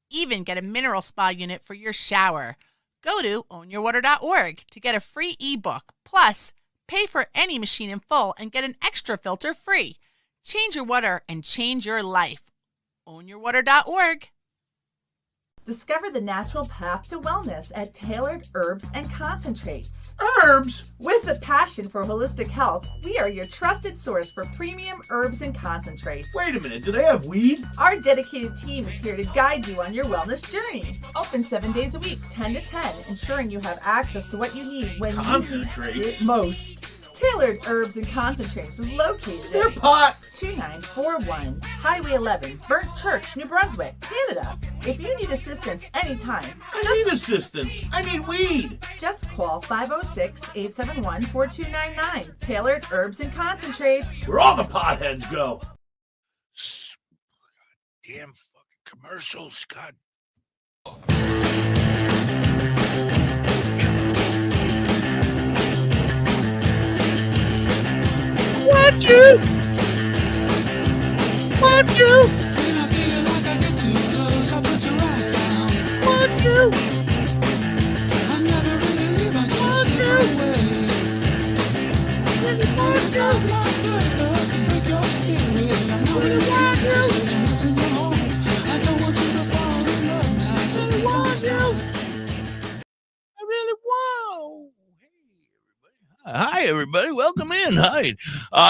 Even get a mineral spa unit for your shower. Go to ownyourwater.org to get a free ebook. Plus, pay for any machine in full and get an extra filter free. Change your water and change your life. Ownyourwater.org. Discover the natural path to wellness at Tailored Herbs and Concentrates. Herbs? With a passion for holistic health, we are your trusted source for premium herbs and concentrates. Wait a minute, do they have weed? Our dedicated team is here to guide you on your wellness journey. Open 7 days a week, 10 to 10, ensuring you have access to what you need when you need it most. Tailored Herbs and Concentrates is located at pot 2941 Highway 11, Burnt Church, New Brunswick, Canada. If you need assistance anytime, I need assistance. I need weed. Just call 506-871-4299. Tailored Herbs and Concentrates. Where all the potheads go. Damn fucking commercials, God. Want you? Want you? When I feel like I get too close, I put you right down. Want you? I never really leave, I just slip away. It's not my purpose to break your spirit. I'm not really interested in what's in your home. I don't want you to fall in love now, so please don't stop. I really want. Hi, everybody. Welcome in. Hi.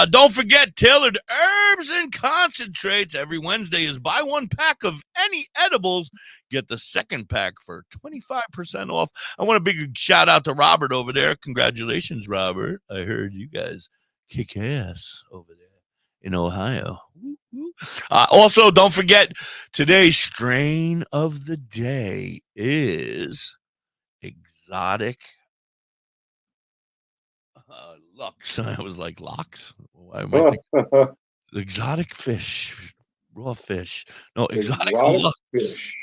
Don't forget Tailored Herbs and Concentrates. Every Wednesday is buy one pack of any edibles. Get the second pack for 25% off. I want a big shout out to Robert over there. Congratulations, Robert. I heard you guys kick ass over there in Ohio. Also, don't forget today's strain of the day is exotic Lux. I was like, Lux? Why am I thinking? Exotic fish, raw fish. No, exotic Lux. Fish.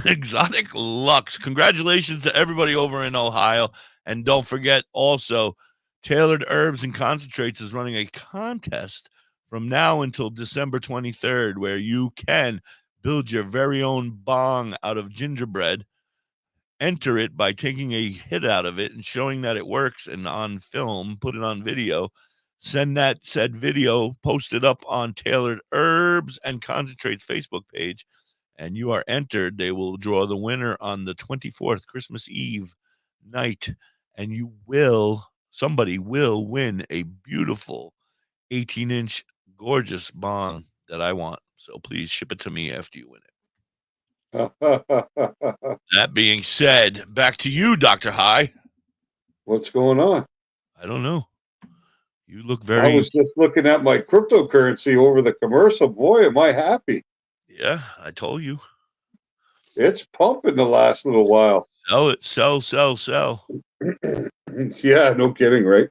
Exotic Lux. Congratulations to everybody over in Ohio. And don't forget also, Tailored Herbs and Concentrates is running a contest from now until December 23rd where you can build your very own bong out of gingerbread. Enter it by taking a hit out of it and showing that it works, and on film, put it on video, send that said video, post it up on Tailored Herbs and Concentrates Facebook page, and you are entered. They will draw the winner on the 24th, Christmas Eve night, and somebody will win a beautiful 18-inch gorgeous bong that I want. So please ship it to me after you win it. That being said, back to you, Dr. High. What's going on? I don't know. You look very... I was just looking at my cryptocurrency over the commercial. Boy, am I happy. Yeah, I told you. It's pumping the last little while. Sell it. Sell. Yeah, no kidding, right?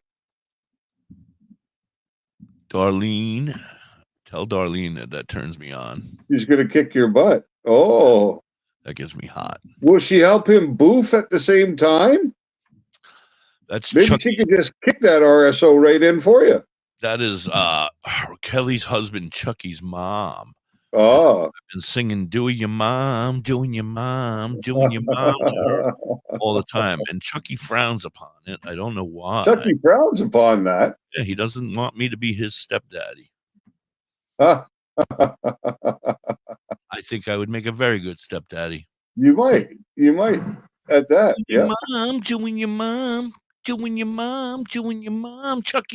Darlene. Tell Darlene that turns me on. She's going to kick your butt. Oh. That gets me hot. Will she help him boof at the same time? That's maybe Chucky. She could just kick that RSO right in for you. That is Kelly's husband, Chucky's mom. Oh. I've been singing doing your mom to her all the time. And Chucky frowns upon it. I don't know why. Chucky frowns upon that. Yeah, he doesn't want me to be his stepdaddy. I think I would make a very good stepdaddy. You might at that. Yeah. Mom, doing your mom. Chucky,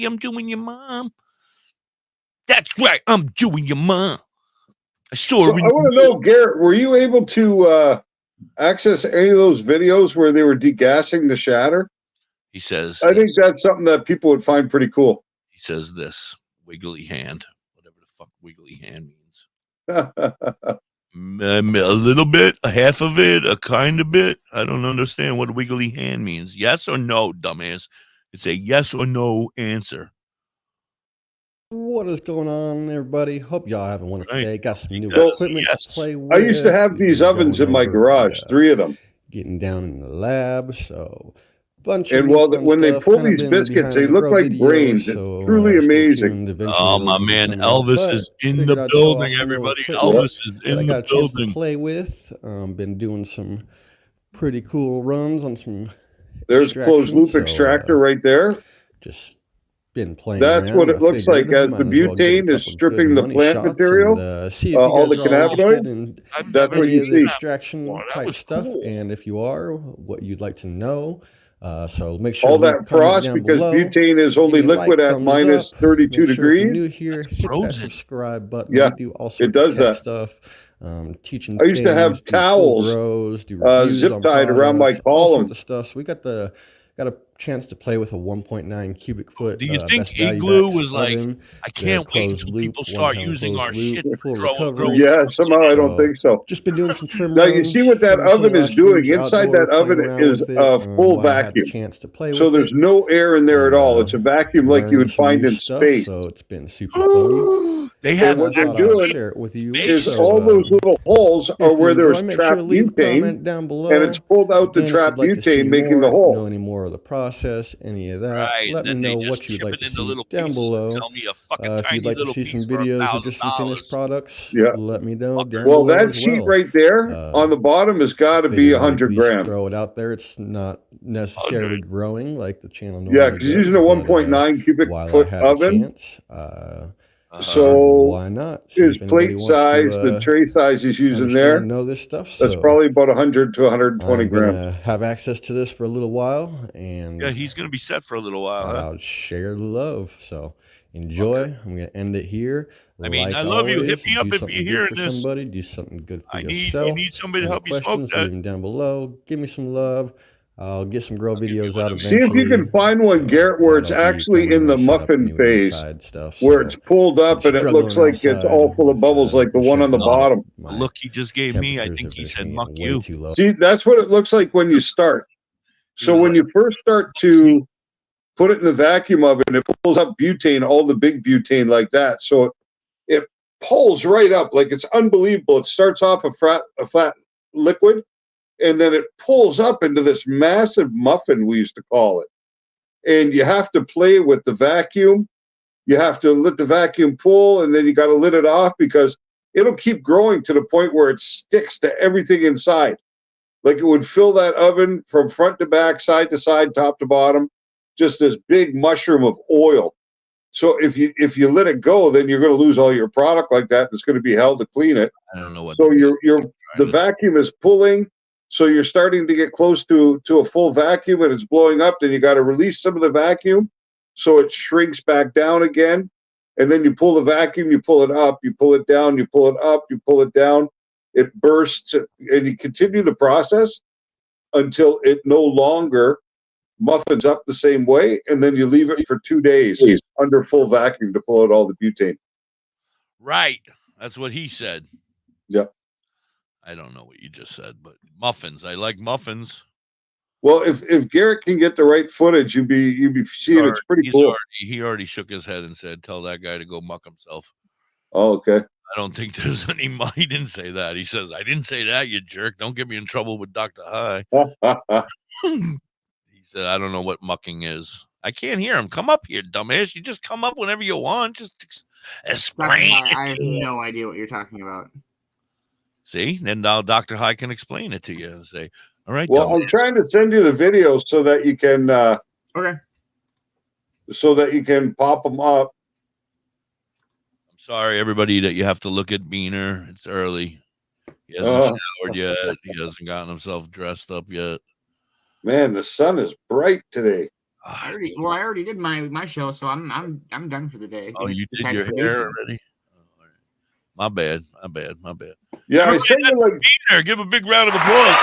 I'm doing your mom. That's right, I'm doing your mom. I want to know, Garrett, were you able to access any of those videos where they were degassing the shatter? He says, I think that's something that people would find pretty cool. He says this, wiggly hand, whatever the fuck wiggly hand means. A little bit, a half of it, a kind of bit. I don't understand what a wiggly hand means. Yes or no, dumbass? It's a yes or no answer. What is going on, everybody? Hope y'all having a wonderful day. Got some new Well, equipment to play with. I used to have these ovens in my garage, 3 of them. Getting down in the lab, so bunch of And neat while fun when they stuff. pull Kinda these been biscuits, behind they the look grow like videos, brains. It's so truly stay amazing. tuned. Eventually Oh, they'll my give you man, some Elvis but is in figured the I'd show building, off a little everybody. trick Elvis is that I in got the a chance to building. play with. Been doing some pretty cool runs on some There's closed extraction, loop so extractor right there. just been playing That's what around. it I looks like figured as the might as well give it a butane is couple good stripping the money plant shots material, and see if you all guys the are all interested cannabinoids. in That's what any you of the see. extraction Boy, that type was stuff, cool. and if you are, what you'd like to know. So make sure All to leave a that comment frost down because below. butane is Give only me a liquid like, at thumbs minus up. 32 Make sure if you're degrees. new here, It's hit that frozen. subscribe button. Yeah, We do all it sorts of does tech that. stuff, teaching I used to have things, do full towels grows, do reviews zip on tied around my products, all sorts column. of stuff. So we got a chance to play with a 1.9 cubic foot Do you think best value Igloo Bex was like, oven. I They're can't wait closed until loop, people 1 start pound using our closed loop, shit to full grow recovery. Yeah, somehow I don't think so. Just been doing some trim Now you runs see what that from some oven is doing. washers Inside outdoor, that oven playing around is with it, a full while I had the vacuum. chance to play So with there's it. no air in there at all. It's a vacuum like you Learning would some find new in stuff, space. so it's been super fun. They And have what they're Thought I would doing share it with you. is So, all those little holes are if you where there's enjoy, make sure to trapped leave a butane, comment down and below. it's pulled out the Again, if you'd trapped like to see butane, making the more, hole. know any more of the process, any of that, right. let me Then they know just what you'd chip like it to into see little down pieces and below. sell me a fucking If you'd tiny like to little see piece some for videos of just some $1,000. finished products, Yeah. let me know down Well, below that as sheet well. right there on the bottom has got to be Figured I'd at 100 least grams. throw it out there. It's not necessarily growing like the channel Yeah, normally because does, using a but 1.9 cubic while I foot had the oven, chance, so why not? See his if anybody plate wants size, to the tray size he's using understand there, and know this stuff. that's So probably about 100 to 120 I'm grams. gonna have access to this for a little while, and Yeah, he's gonna be set for a little while, thought huh? I'll share the love. So enjoy. I'm gonna end it here. I mean, Like I love you. always, Hit me up do if something you're good hearing for this. somebody. Do something good for You yourself. need somebody to Any help you smoke questions? that. Leave them down below. Give me some love. I'll get some grow videos out See if eventually. you can find one, Garrett, where it's that'll be actually in coming the when I set up muffin new phase, inside stuff. where So it's pulled up and it looks struggling like it's all full of bubbles like the one on the bottom. The look he just gave me, I think he said, "Muck you." too low. See, that's what it looks like when you start. So when you first start to put it in the vacuum oven, it pulls up butane, all the big butane like that. So it pulls right up, like it's unbelievable. It starts off a flat liquid, and then it pulls up into this massive muffin, we used to call it. And you have to play with the vacuum. You have to let the vacuum pull, and then you got to let it off because it'll keep growing to the point where it sticks to everything inside. Like it would fill that oven from front to back, side to side, top to bottom, just this big mushroom of oil. So if you let it go, then you're going to lose all your product like that. And it's going to be hell to clean it. I don't know what. So the vacuum is pulling. So you're starting to get close to a full vacuum, and it's blowing up. Then you got to release some of the vacuum, so it shrinks back down again. And then you pull the vacuum, you pull it up, you pull it down, you pull it up, you pull it down. It bursts, and you continue the process until it no longer muffins up the same way, and then you leave it for 2 days under full vacuum to pull out all the butane. Right, that's what he said. Yeah. I don't know what you just said, but muffins. I like muffins. Well, if Garrett can get the right footage, you'd be seeing it's pretty cool. He already shook his head and said, "Tell that guy to go muck himself." Oh, okay. I don't think there's any. He didn't say that. He says, "I didn't say that, you jerk. Don't get me in trouble with Dr. High." He said, "I don't know what mucking is. I can't hear him. Come up here, dumbass. You just come up whenever you want. Just explain it I have to him." no idea what you're talking about. See, then now Dr. High can explain it to you and say, "All right." Well, I'm trying to send you the video so that you can okay. So that you can pop them up. I'm sorry, everybody, that you have to look at Beaner. It's early. He hasn't showered yet. He hasn't gotten himself dressed up yet. Man, the sun is bright today. I already did my show, so I'm done for the day. Oh, you did your hair already? Oh, my bad. Yeah, everybody, I sent you like Beaner. Give a big round of applause.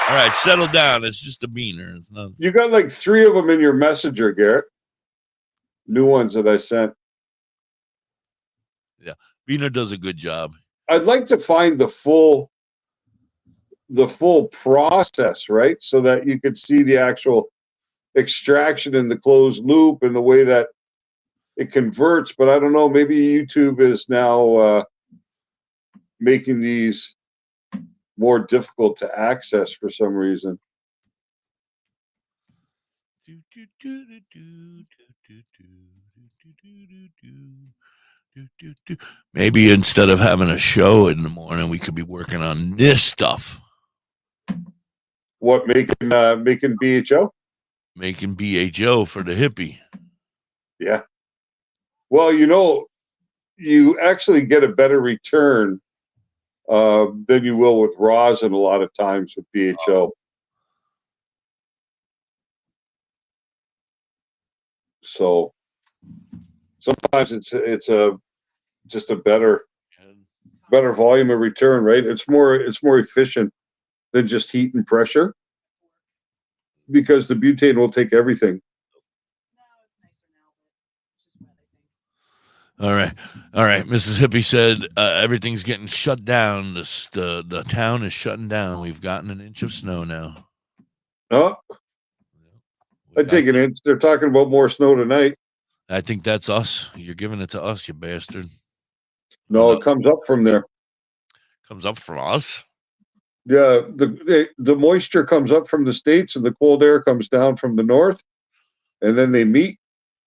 All right, settle down. It's just a Beaner. It's not. You got like 3 of them in your messenger, Garrett. New ones that I sent. Yeah, Beaner does a good job. I'd like to find the full process, right? So that you could see the actual extraction in the closed loop and the way that it converts. But I don't know, maybe YouTube is now making these more difficult to access for some reason. Maybe instead of having a show in the morning, we could be working on this stuff. What, making BHO? Making BHO for the hippie. Yeah. Well, you actually get a better return than you will with rosin a lot of times with BHO. So sometimes it's just a better volume of return, right? It's more efficient than just heat and pressure, because the butane will take everything. All right. Mrs. Hippie said everything's getting shut down. The town is shutting down. We've gotten an inch of snow now. Oh, I take an inch. They're talking about more snow tonight. I think that's us. You're giving it to us, you bastard. No, it comes up from there. Comes up from us? Yeah, the moisture comes up from the States and the cold air comes down from the north, and then they meet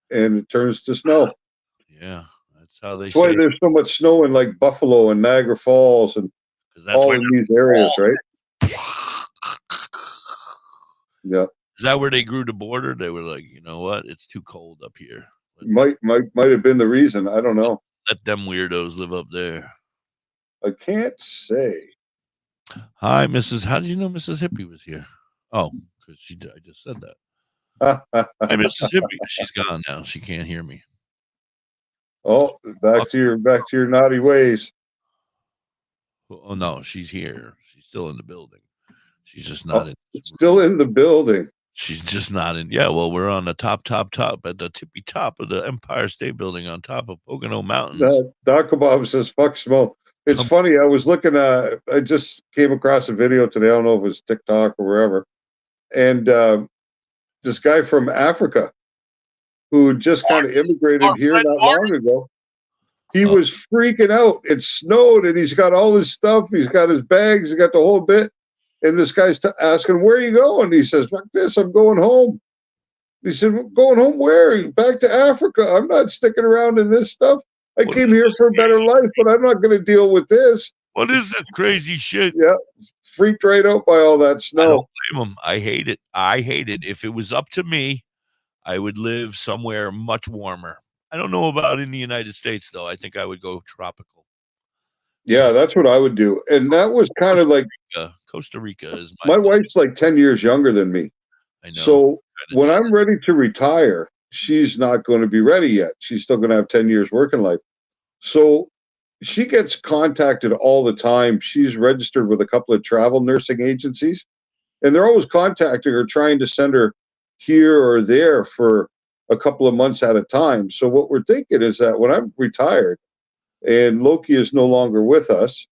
and it turns to snow. Yeah, that's how they That's why there's so much snow in like Buffalo and Niagara Falls and all in these areas, right? Yeah. Is that where they grew the border? They were like, you know what? It's too cold up here. Might have been the reason. I don't know. Let them weirdos live up there. I can't say. Hi, Mrs. How did you know Mrs. Hippie was here? Oh, because I just said that. Hi, Mrs. Hippie. She's gone now. She can't hear me. Oh, back to your naughty ways. Oh no, she's here. She's still in the building. She's just not still in the building. She's just not in. Yeah, well, we're on the top at the tippy top of the Empire State Building on top of Pocono Mountains. Doc Bob says, fuck smoke. It's funny. I was looking at, I just came across a video today. I don't know if it was TikTok or wherever. And this guy from Africa who just kind of immigrated here not long ago, he was freaking out. It snowed and he's got all his stuff. He's got his bags. He's got the whole bit. And this guy's asking, where are you going? He says, fuck this, I'm going home. He said, going home where? Back to Africa. I'm not sticking around in this stuff. I came here for a better life, but I'm not going to deal with this. What is this crazy shit? Yeah, freaked right out by all that snow. I don't blame him. I hate it. If it was up to me, I would live somewhere much warmer. I don't know about in the United States, though. I think I would go tropical. Yeah, that's what I would do. And that was kind of like Costa Rica is my wife's like 10 years younger than me. I know. So when I'm ready to retire, she's not going to be ready yet. She's still going to have 10 years working life. So she gets contacted all the time. She's registered with a couple of travel nursing agencies, and they're always contacting her, trying to send her here or there for a couple of months at a time. So what we're thinking is that when I'm retired and Loki is no longer with us,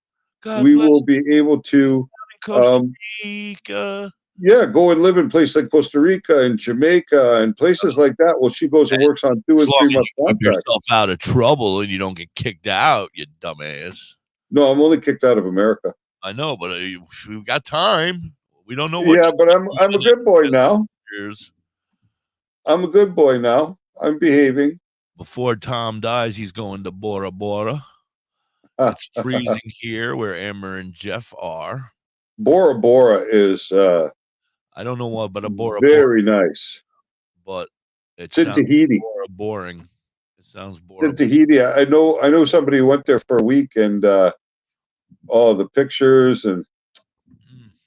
we will be able to Costa Rica. Yeah, go and live in places like Costa Rica and Jamaica and places like that. Well, she goes and works on 2 and 3 month Keep contracts. yourself out of trouble and you don't get kicked out, you dumbass. No, I'm only kicked out of America. I know, but we've got time. We don't know what. Yeah, but I'm a good boy now. I'm a good boy now. I'm behaving. Before Tom dies, he's going to Bora Bora. It's freezing here where Amber and Jeff are. Bora Bora is I don't know what, but a Bora very nice. But it's in Tahiti. Boring. It sounds boring. In Tahiti, I know somebody who went there for a week, and all the pictures and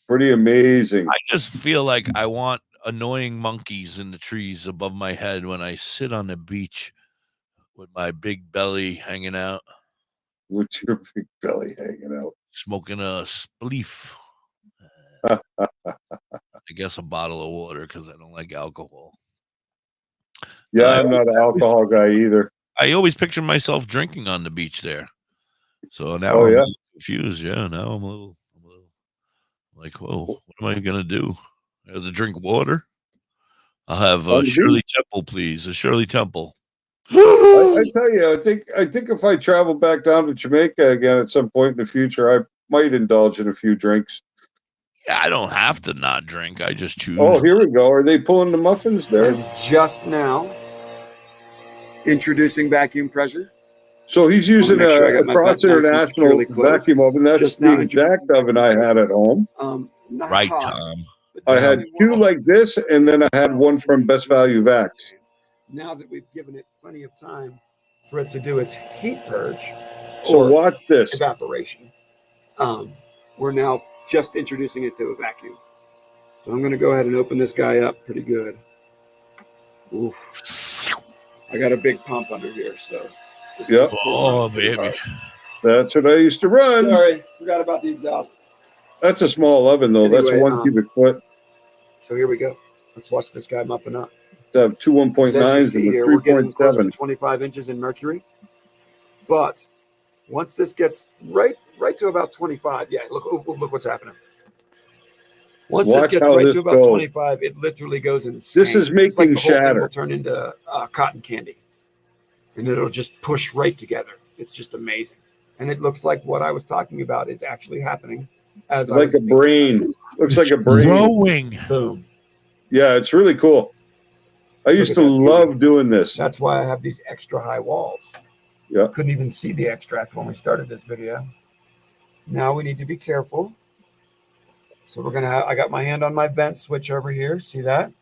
pretty amazing. I just feel like I want annoying monkeys in the trees above my head when I sit on the beach with my big belly hanging out. With your big belly hanging out. Smoking a spleef. I guess a bottle of water because I don't like alcohol. Yeah, I'm not an alcohol guy either. I always picture myself drinking on the beach there. So now I'm a little confused. Yeah, now I'm a little like, whoa, what am I gonna do? I have to drink water. I'll have Shirley Temple, please. A Shirley Temple. I tell you, I think if I travel back down to Jamaica again at some point in the future, might indulge in a few drinks. Yeah, I don't have to not drink. I just choose. Oh, here we go. Are they pulling the muffins there? Just now, introducing vacuum pressure. So he's using a Cross International vacuum oven. That's the exact oven I had at home. Right, Tom. I had two like this, and then I had one from Best Value Vax. Now that we've given it plenty of time for it to do its heat purge, So watch this. evaporation, we're now just introducing it to a vacuum. So I'm going to go ahead and open this guy up pretty good. Oof. I got a big pump under here, so. Yep. Oh, baby. That's what I used to run. Sorry, forgot about the exhaust. That's a small oven, though. That's Anyway, 1 cubic foot. So here we go. Let's watch this guy muffin up. Two 1.9s As you and see a here, we're getting close to 3.7. 25 inches in mercury. But once this gets right to about 25, yeah, look what's happening. Once this Watch gets how right this to about goes. 25, it literally goes insane. This is It's making like the whole thing shatter. will turn into cotton candy, and it'll just push right together. It's just amazing, and it looks like what I was talking about is actually happening. As I Like was a speaking. brain. Looks like a brain. Growing. Boom. Yeah, it's really cool. I used to love doing this. That's why I have these extra high walls. Yeah. Couldn't even see the extract when we started this video. Now we need to be careful. So we're gonna I got my hand on my vent switch over here. See that?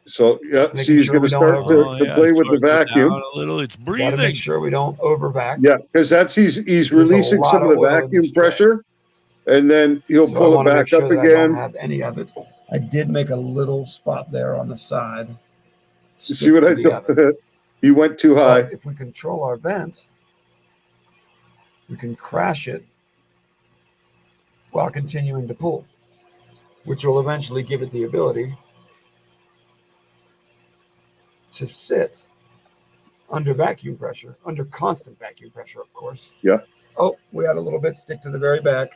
So yeah, Just see, he's making going to sure we start don't to play with the vacuum. A little. It's Gotta breathing. make sure we don't over vac. Yeah, because he's There's a releasing lot some of of the oil in vacuum this tray. pressure, and then he'll So I pull it wanna make back sure up that I don't again. have any of it. I did make a little spot there on the side. You see what I did? He went too high. But if we control our vent, we can crash it while continuing to pull, which will eventually give it the ability to sit under vacuum pressure, under constant vacuum pressure, of course. Yeah. Oh, we had a little bit stick to the very back.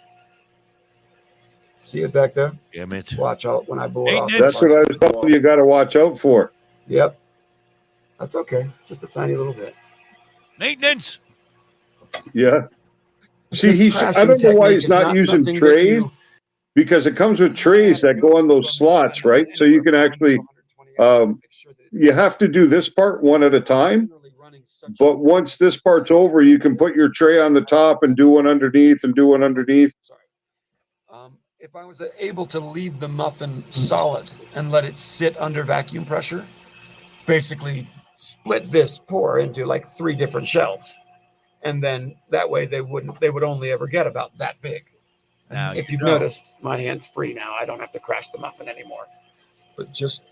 See it back there? Damn it. Watch out when I blow it off. That's what I was telling you. Got to watch out for. Yep. That's okay. Just a tiny little bit. Maintenance. Yeah. See, This I crashing don't know why technique he's is not not using something that trays, you- because it comes with trays that go on those slots, right? So you can actually, you have to do this part one at a time. But once this part's over, you can put your tray on the top and do one underneath and do one underneath. If I was able to leave the muffin solid and let it sit under vacuum pressure, basically split this pour into like 3 different shelves, and then that way they would only ever get about that big. Now, If you you've know. noticed, my hand's free now. I don't have to crash the muffin anymore. But just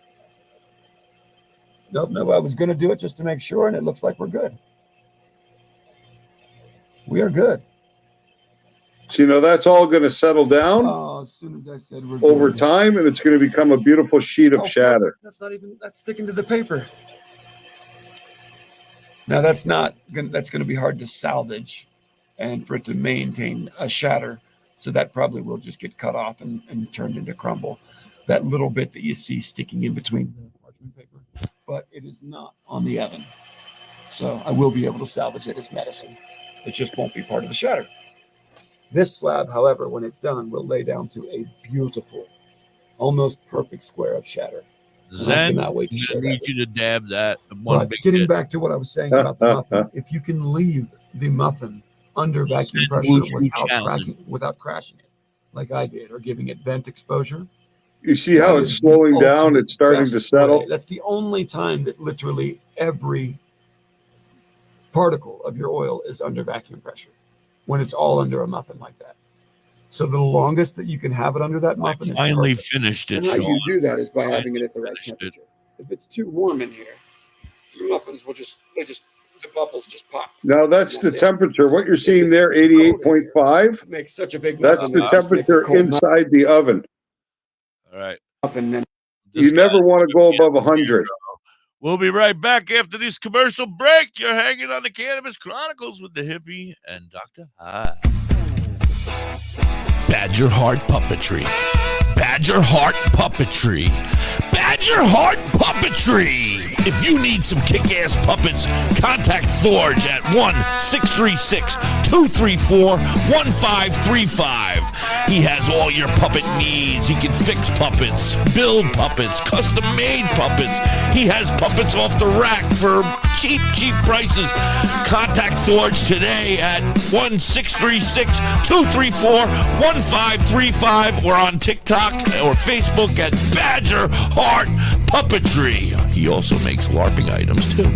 nope, I was going to do it just to make sure, and it looks like we're good. We are good. So, that's all going to settle down Oh, as soon as I said we're over good. time, and it's going to become a beautiful sheet of Oh, shatter. That's sticking to the paper. Now that's going to be hard to salvage, and for it to maintain a shatter, so that probably will just get cut off and turned into crumble. That little bit that you see sticking in between the parchment paper, but it is not on the oven, so I will be able to salvage it as medicine. It just won't be part of the shatter. This slab, however, when it's done, will lay down to a beautiful, almost perfect square of shatter. And I Zen, cannot wait to I share that need with you to dab that. One But big getting hit. back to what I was saying about the muffin, if you can leave the muffin under vacuum Zen pressure Wushu challenge. without crashing it, like I did, or giving it vent exposure. You see how that it's is the slowing down? ultimate It's starting best to settle. way. That's the only time that literally every particle of your oil is under vacuum pressure, when it's all under a muffin like that. So the longest that you can have it under that muffin is Finally perfect. finished it, And how you Sean. do that is by having it at the right Finished it. temperature. If it's too warm in here, your muffins will the bubbles just pop. Now that's the it. temperature. What you're seeing there, 88.5. It makes such a big That's muffin. the that it just makes a temperature cold inside the oven. All right. muffin. And You never want to go above 100. We'll be right back after this commercial break. You're hanging on the Cannabis Chronicles with Da.Hippie and Dr. High. Badger Heart Puppetry. Badger Heart Puppetry. Badger Heart Puppetry. If you need some kick-ass puppets, contact Thorge at 1-636-234-1535. He has all your puppet needs. He can fix puppets, build puppets, custom-made puppets. He has puppets off the rack for cheap prices. Contact Thorge today at 1-636-234-1535 or on TikTok or Facebook at Badger Heart Puppetry. He also makes LARPing items too.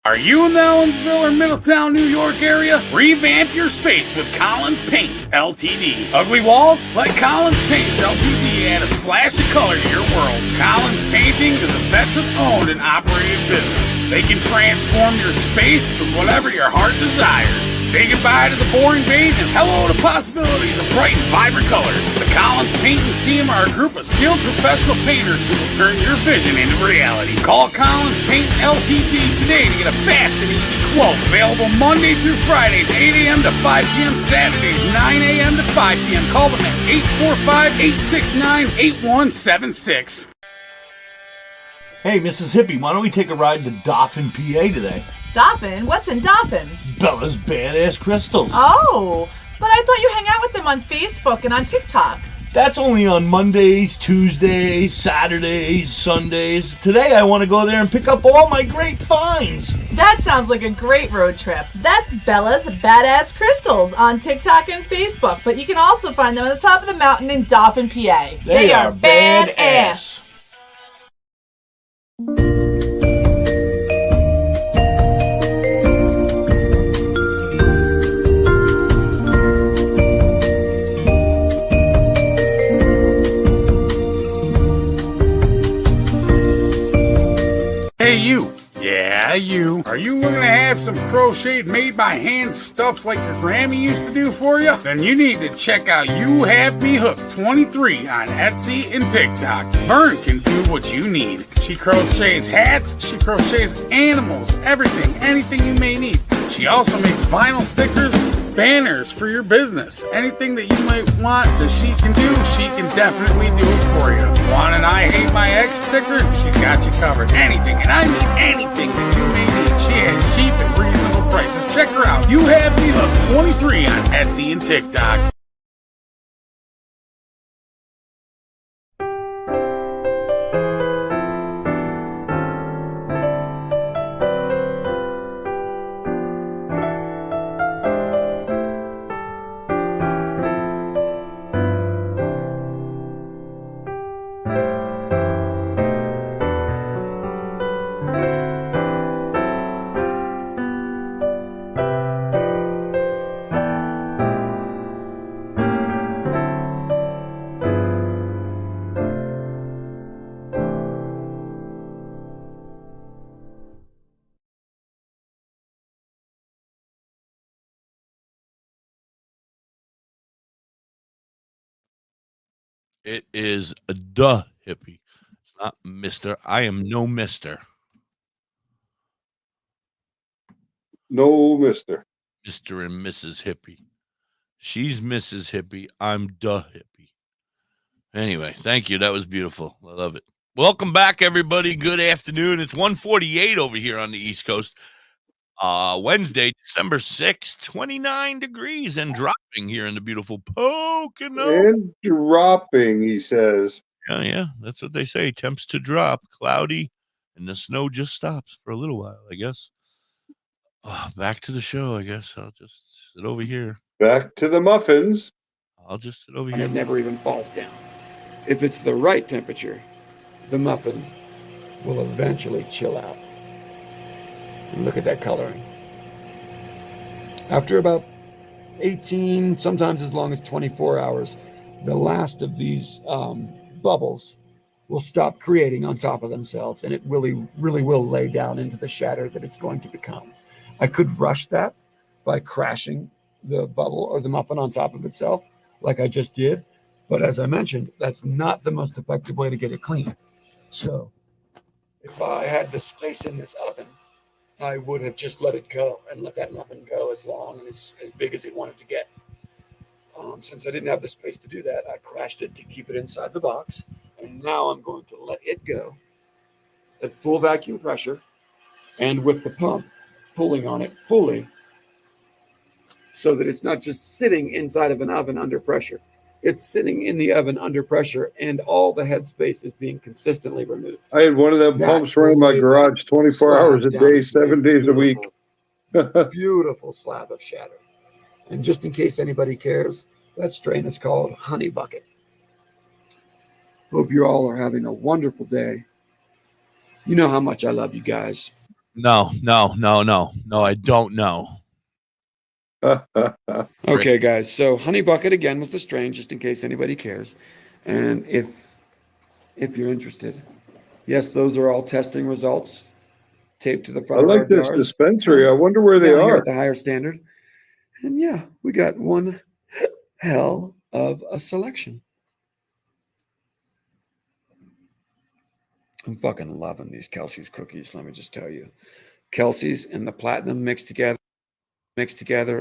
Are you in the Ellensville or Middletown, New York area? Revamp your space with Collins Paints Ltd. Ugly walls? Let Collins Paints Ltd add a splash of color to your world. Collins Painting is a veteran-owned and operated business. They can transform your space to whatever your heart desires. Say goodbye to the boring beige and hello to possibilities of bright and vibrant colors. The Collins Painting team are a group of skilled professional painters who will turn your vision into reality. Call Collins Paint Ltd today to get a fast and easy quote. Available Monday through Fridays, 8 a.m. to 5 p.m. Saturdays, 9 a.m. to 5 p.m. Call them at 845-869-8176. Hey, Mrs. Hippie, why don't we take a ride to Dauphin, PA today? Dauphin? What's in Dauphin? Bella's Badass Crystals. Oh, but I thought you hang out with them on Facebook and on TikTok. That's only on Mondays, Tuesdays, Saturdays, Sundays. Today I want to go there and pick up all my great finds. That sounds like a great road trip. That's Bella's Badass Crystals on TikTok and Facebook, but you can also find them on the top of the mountain in Dauphin, PA. They are badass. Hey, you. Yeah, you. Are you looking to have some crocheted made by hand stuff like your Grammy used to do for you? Then you need to check out You Have Me Hooked 23 on Etsy and TikTok. Vern can do what you need. She crochets hats, she crochets animals, everything, anything you may need. She also makes vinyl stickers, banners for your business. Anything that you might want that she can do, she can definitely do it for you. Want an I Hate My Ex sticker? She's got you covered. Anything, and I mean anything that you may need. She has cheap and reasonable prices. Check her out. You Have Me Hooked 23 on Etsy and TikTok. It is a Da.Hippie. It's not Mr. I am no Mr. No, mister. Mr. and Mrs. Hippie. She's Mrs. Hippie. I'm Da.Hippie. Anyway, thank you. That was beautiful. I love it. Welcome back, everybody. Good afternoon. It's 1:48 over here on the East Coast. Wednesday, December 6th, 29 degrees and dropping here in the beautiful Pocono. And dropping, he says. Yeah, that's what they say. Temps to drop, cloudy, and the snow just stops for a little while, I guess. Back to the show, I guess. I'll just sit over here. Back to the muffins. I'll just sit over And here. it never even falls down. If it's the right temperature, the muffin will eventually chill out. And look at that coloring. After about 18, sometimes as long as 24 hours, the last of these bubbles will stop creating on top of themselves, and it really, really will lay down into the shatter that it's going to become. I could rush that by crashing the bubble or the muffin on top of itself, like I just did. But as I mentioned, that's not the most effective way to get it clean. So if I had the space in this oven, I would have just let it go and let that muffin go as long and as big as it wanted to get. Since I didn't have the space to do that, I crashed it to keep it inside the box. And Now I'm going to let it go at full vacuum pressure and with the pump pulling on it fully so that it's not just sitting inside of an oven under pressure. It's sitting in the oven under pressure and all the headspace is being consistently removed. I had one of them pumps running my garage 24 hours a day, 7 days a week. Beautiful slab of shatter. And just in case anybody cares, that strain is called Honey Bucket. Hope you all are having a wonderful day. You know how much I love you guys. No, I don't know. Okay, guys. So Honey Bucket again was the strain, just in case anybody cares. And if you're interested, yes, those are all testing results taped to the front I of our like this jars. dispensary. I wonder where they Down here are. at the higher standard. And yeah, we got one hell of a selection. I'm fucking loving these Kelsey's cookies, let me just tell you. Kelsey's and the platinum mixed together.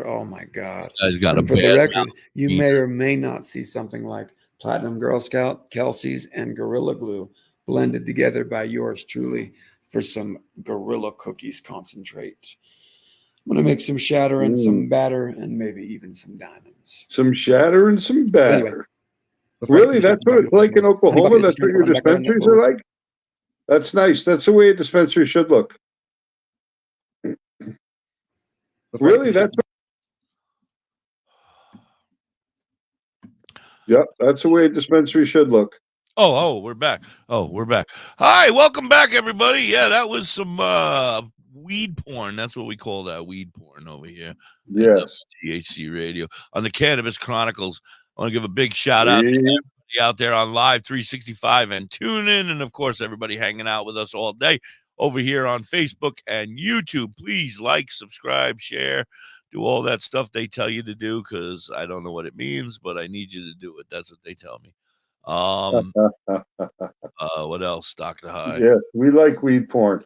Oh my God. This guy's got And a for the bad record, mouth. you may or may not see something like Platinum Girl Scout, Kelsey's, and Gorilla Glue blended together by yours truly for some Gorilla Cookies concentrate. I'm going to make some shatter and some batter and maybe even some diamonds. Some shatter and some batter. Anyway, really? That's what it's like in Oklahoma? That's what your dispensaries are like? That's nice. That's the way a dispensary should look. Really? Yep, that's the way a dispensary should look. Oh, we're back. Hi, welcome back, everybody. Yeah, that was some weed porn. That's what we call that, weed porn over here. Yes. WTHC-Radio on the Cannabis Chronicles. I want to give a big shout out to everybody out there on Live 365 and TuneIn, and of course, everybody hanging out with us all day over here on Facebook and YouTube. Please like, subscribe, share, do all that stuff they tell you to do, because I don't know what it means, but I need you to do it. That's what they tell me. What else, Dr. High? Yes, we like weed porn.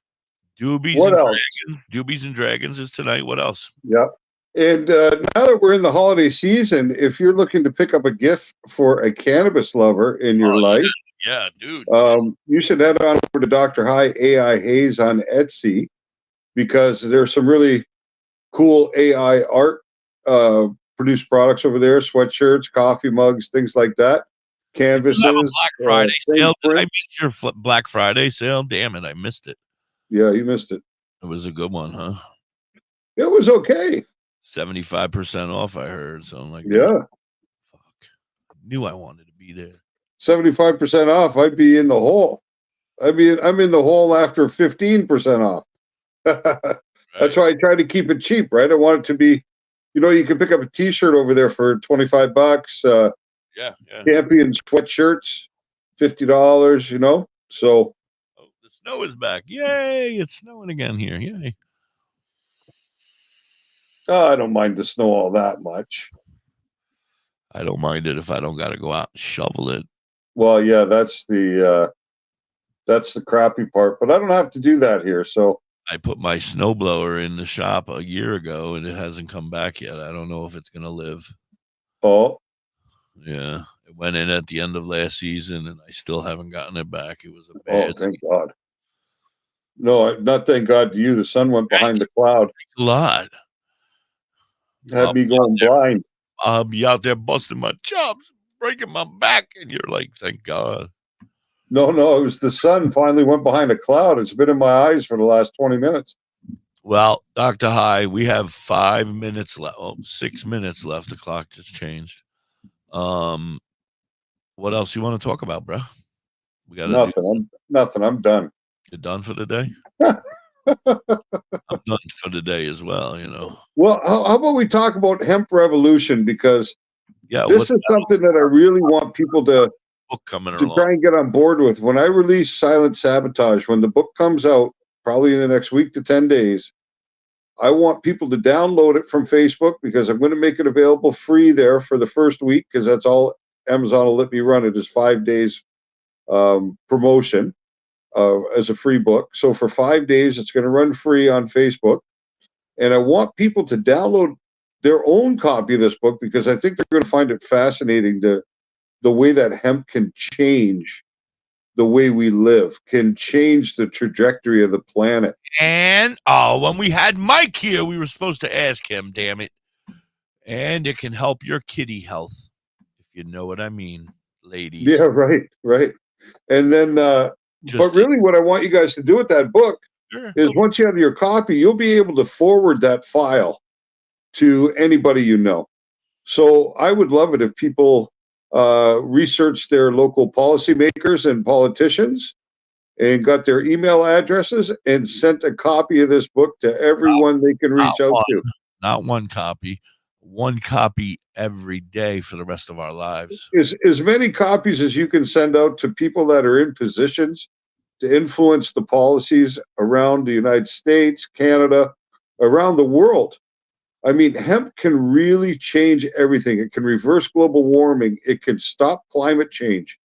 Doobies What and else? Dragons. Doobies and Dragons is tonight. What else? Yep. And now that we're in the holiday season, if you're looking to pick up a gift for a cannabis lover in your life, yeah, dude. You should head on over to Dr. High AI Haze on Etsy, because there's some really cool AI art produced products over there, sweatshirts, coffee mugs, things like that. Canvases. You have a Black Friday sale. Did I prints. missed your Black Friday sale? Damn it, I missed it. Yeah, you missed it. It was a good one, huh? It was okay. 75% off, I heard. So I'm like, Yeah. Knew I wanted to be there. 75% off, I'd be in the hole. I'm in the hole after 15% off. That's why I try to keep it cheap, right? I want it to be, you can pick up a t-shirt over there for $25. Yeah. Champion sweatshirts, $50, so. The snow is back. Yay, it's snowing again here. Yay. I don't mind the snow all that much. I don't mind it if I don't got to go out and shovel it. Well, yeah, that's the crappy part, but I don't have to do that here, so. I put my snowblower in the shop a year ago, and it hasn't come back yet. I don't know if it's going to live. Oh. Yeah. It went in at the end of last season, and I still haven't gotten it back. It was a bad thank God. No, not thank God to you. The sun went behind the cloud. A lot. Had me going blind. I'll be out there busting my chops, breaking my back, and you're like, thank God. No, it was the sun finally went behind a cloud. It's been in my eyes for the last 20 minutes. Well, Dr. High, we have 5 minutes left. 6 minutes left. The clock just changed. What else you want to talk about, bro? We got nothing. I'm done. You're done for the day? I'm done for the day as well, Well, how about we talk about hemp revolution, because this is something that I really want people to book coming to try and get on board with. When I release Silent Sabotage, when the book comes out, probably in the next week to 10 days, I want people to download it from Facebook, because I'm going to make it available free there for the first week, because that's all Amazon will let me run it, is 5 days promotion as a free book. So for 5 days, it's going to run free on Facebook. And I want people to download their own copy of this book, because I think they're going to find it fascinating, the way that hemp can change the way we live, can change the trajectory of the planet. And when we had Mike here, we were supposed to ask him, damn it. And it can help your kitty health, if you know what I mean, ladies. Yeah, right. And then, but really what I want you guys to do with that book is once you have your copy, you'll be able to forward that file to anybody you know. So I would love it if people research their local policymakers and politicians and got their email addresses and sent a copy of this book to everyone they can reach out to. Not one copy. One copy every day for the rest of our lives. As many copies as you can send out to people that are in positions to influence the policies around the United States, Canada, around the world. I mean, hemp can really change everything. It can reverse global warming. It can stop climate change.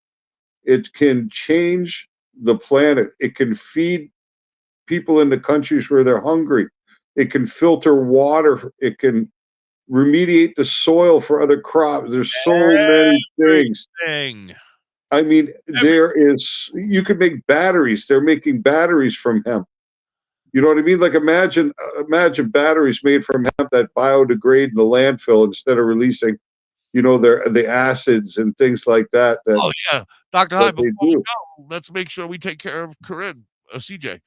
It can change the planet. It can feed people in the countries where they're hungry. It can filter water. It can remediate the soil for other crops. There's so many things. I mean, you could make batteries. They're making batteries from hemp. You know what I mean? Like imagine batteries made from hemp that biodegrade in the landfill instead of releasing, the acids and things like that. Oh yeah, Dr. High. Before we go, let's make sure we take care of Corinne, CJ.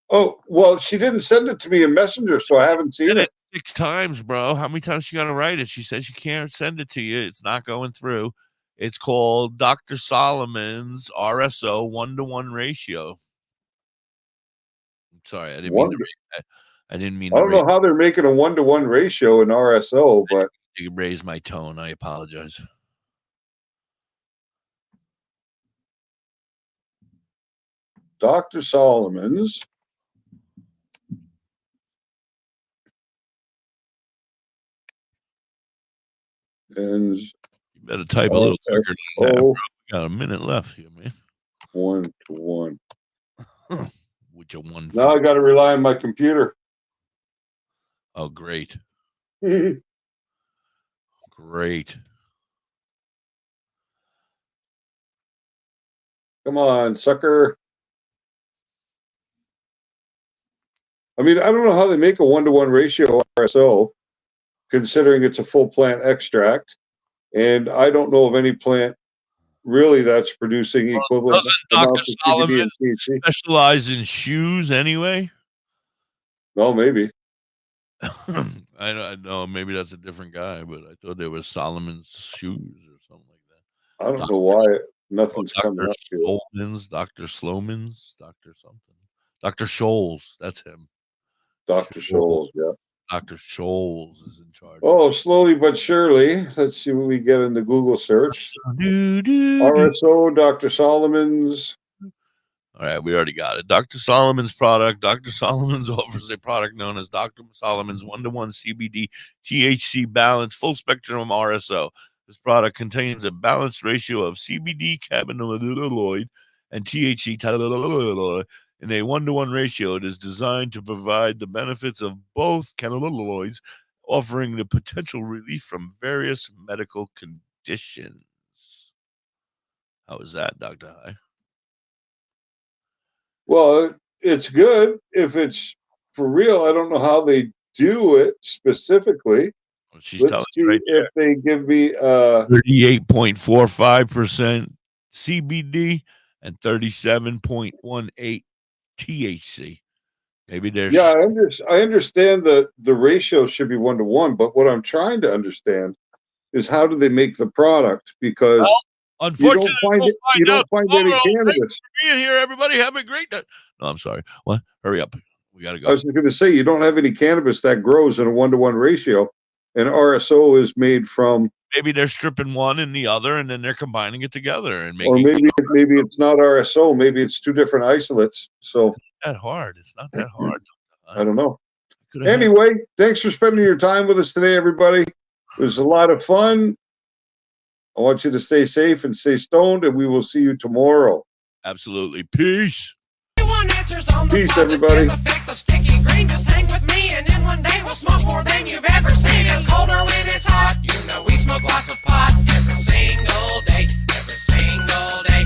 Oh well, she didn't send it to me in Messenger, so I haven't seen it. 6 times, bro. How many times she got to write it? She says she can't send it to you. It's not going through. It's called Dr. Solomon's RSO 1-to-1 ratio. I'm sorry, I didn't mean to read that. I don't know how they're making a 1-to-1 ratio in RSO, but you raise my tone. I apologize. Dr. Solomon's. And you better type a little quicker than that, bro. We got a minute left here, man. 1-to-1. With your one. Now I got to rely on my computer. Oh, great. Great. Come on, sucker. I mean, I don't know how they make a 1-to-1 ratio RSO, considering it's a full plant extract. And I don't know of any plant really that's producing equivalent. Doesn't Dr. Solomon specialize in shoes anyway? No, maybe. I don't know. Maybe that's a different guy, but I thought there was Solomon's shoes or something like that. I don't know why nothing's coming up here. Dr. Sloman's, Dr. something. Dr. Scholes, that's him. Dr. Scholes, yeah. Dr. Scholes is in charge. Oh, slowly but surely. Let's see what we get in the Google search. RSO, Dr. Solomon's. All right, we already got it. Dr. Solomon's product. Dr. Solomon's offers a product known as Dr. Solomon's 1-to-1 CBD THC balance full spectrum RSO. This product contains a balanced ratio of CBD cannabinoid and THC in a 1-to-1 ratio. It is designed to provide the benefits of both cannabinoids, offering the potential relief from various medical conditions. How is that, Dr. High? Well, it's good if it's for real. I don't know how they do it specifically. Well, she's Let's telling see you right if they give me 38.45% CBD and 37.18 THC. Maybe there's I understand that the ratio should be 1-to-1, but what I'm trying to understand is how do they make the product? Because unfortunately, you don't find any cannabis. Thanks for being here, everybody. Have a great day. No, I'm sorry. What? Hurry up. We got to go. I was going to say, you don't have any cannabis that grows in a 1-to-1 ratio, and RSO is made from. Maybe they're stripping one and the other, and then they're combining it together and making. Or maybe it's not RSO. Maybe it's 2 different isolates. So it's not that hard. It's not that hard. I don't know. Anyway, thanks for spending your time with us today, everybody. It was a lot of fun. I want you to stay safe and stay stoned, and we will see you tomorrow. Absolutely. Peace. Peace, everybody.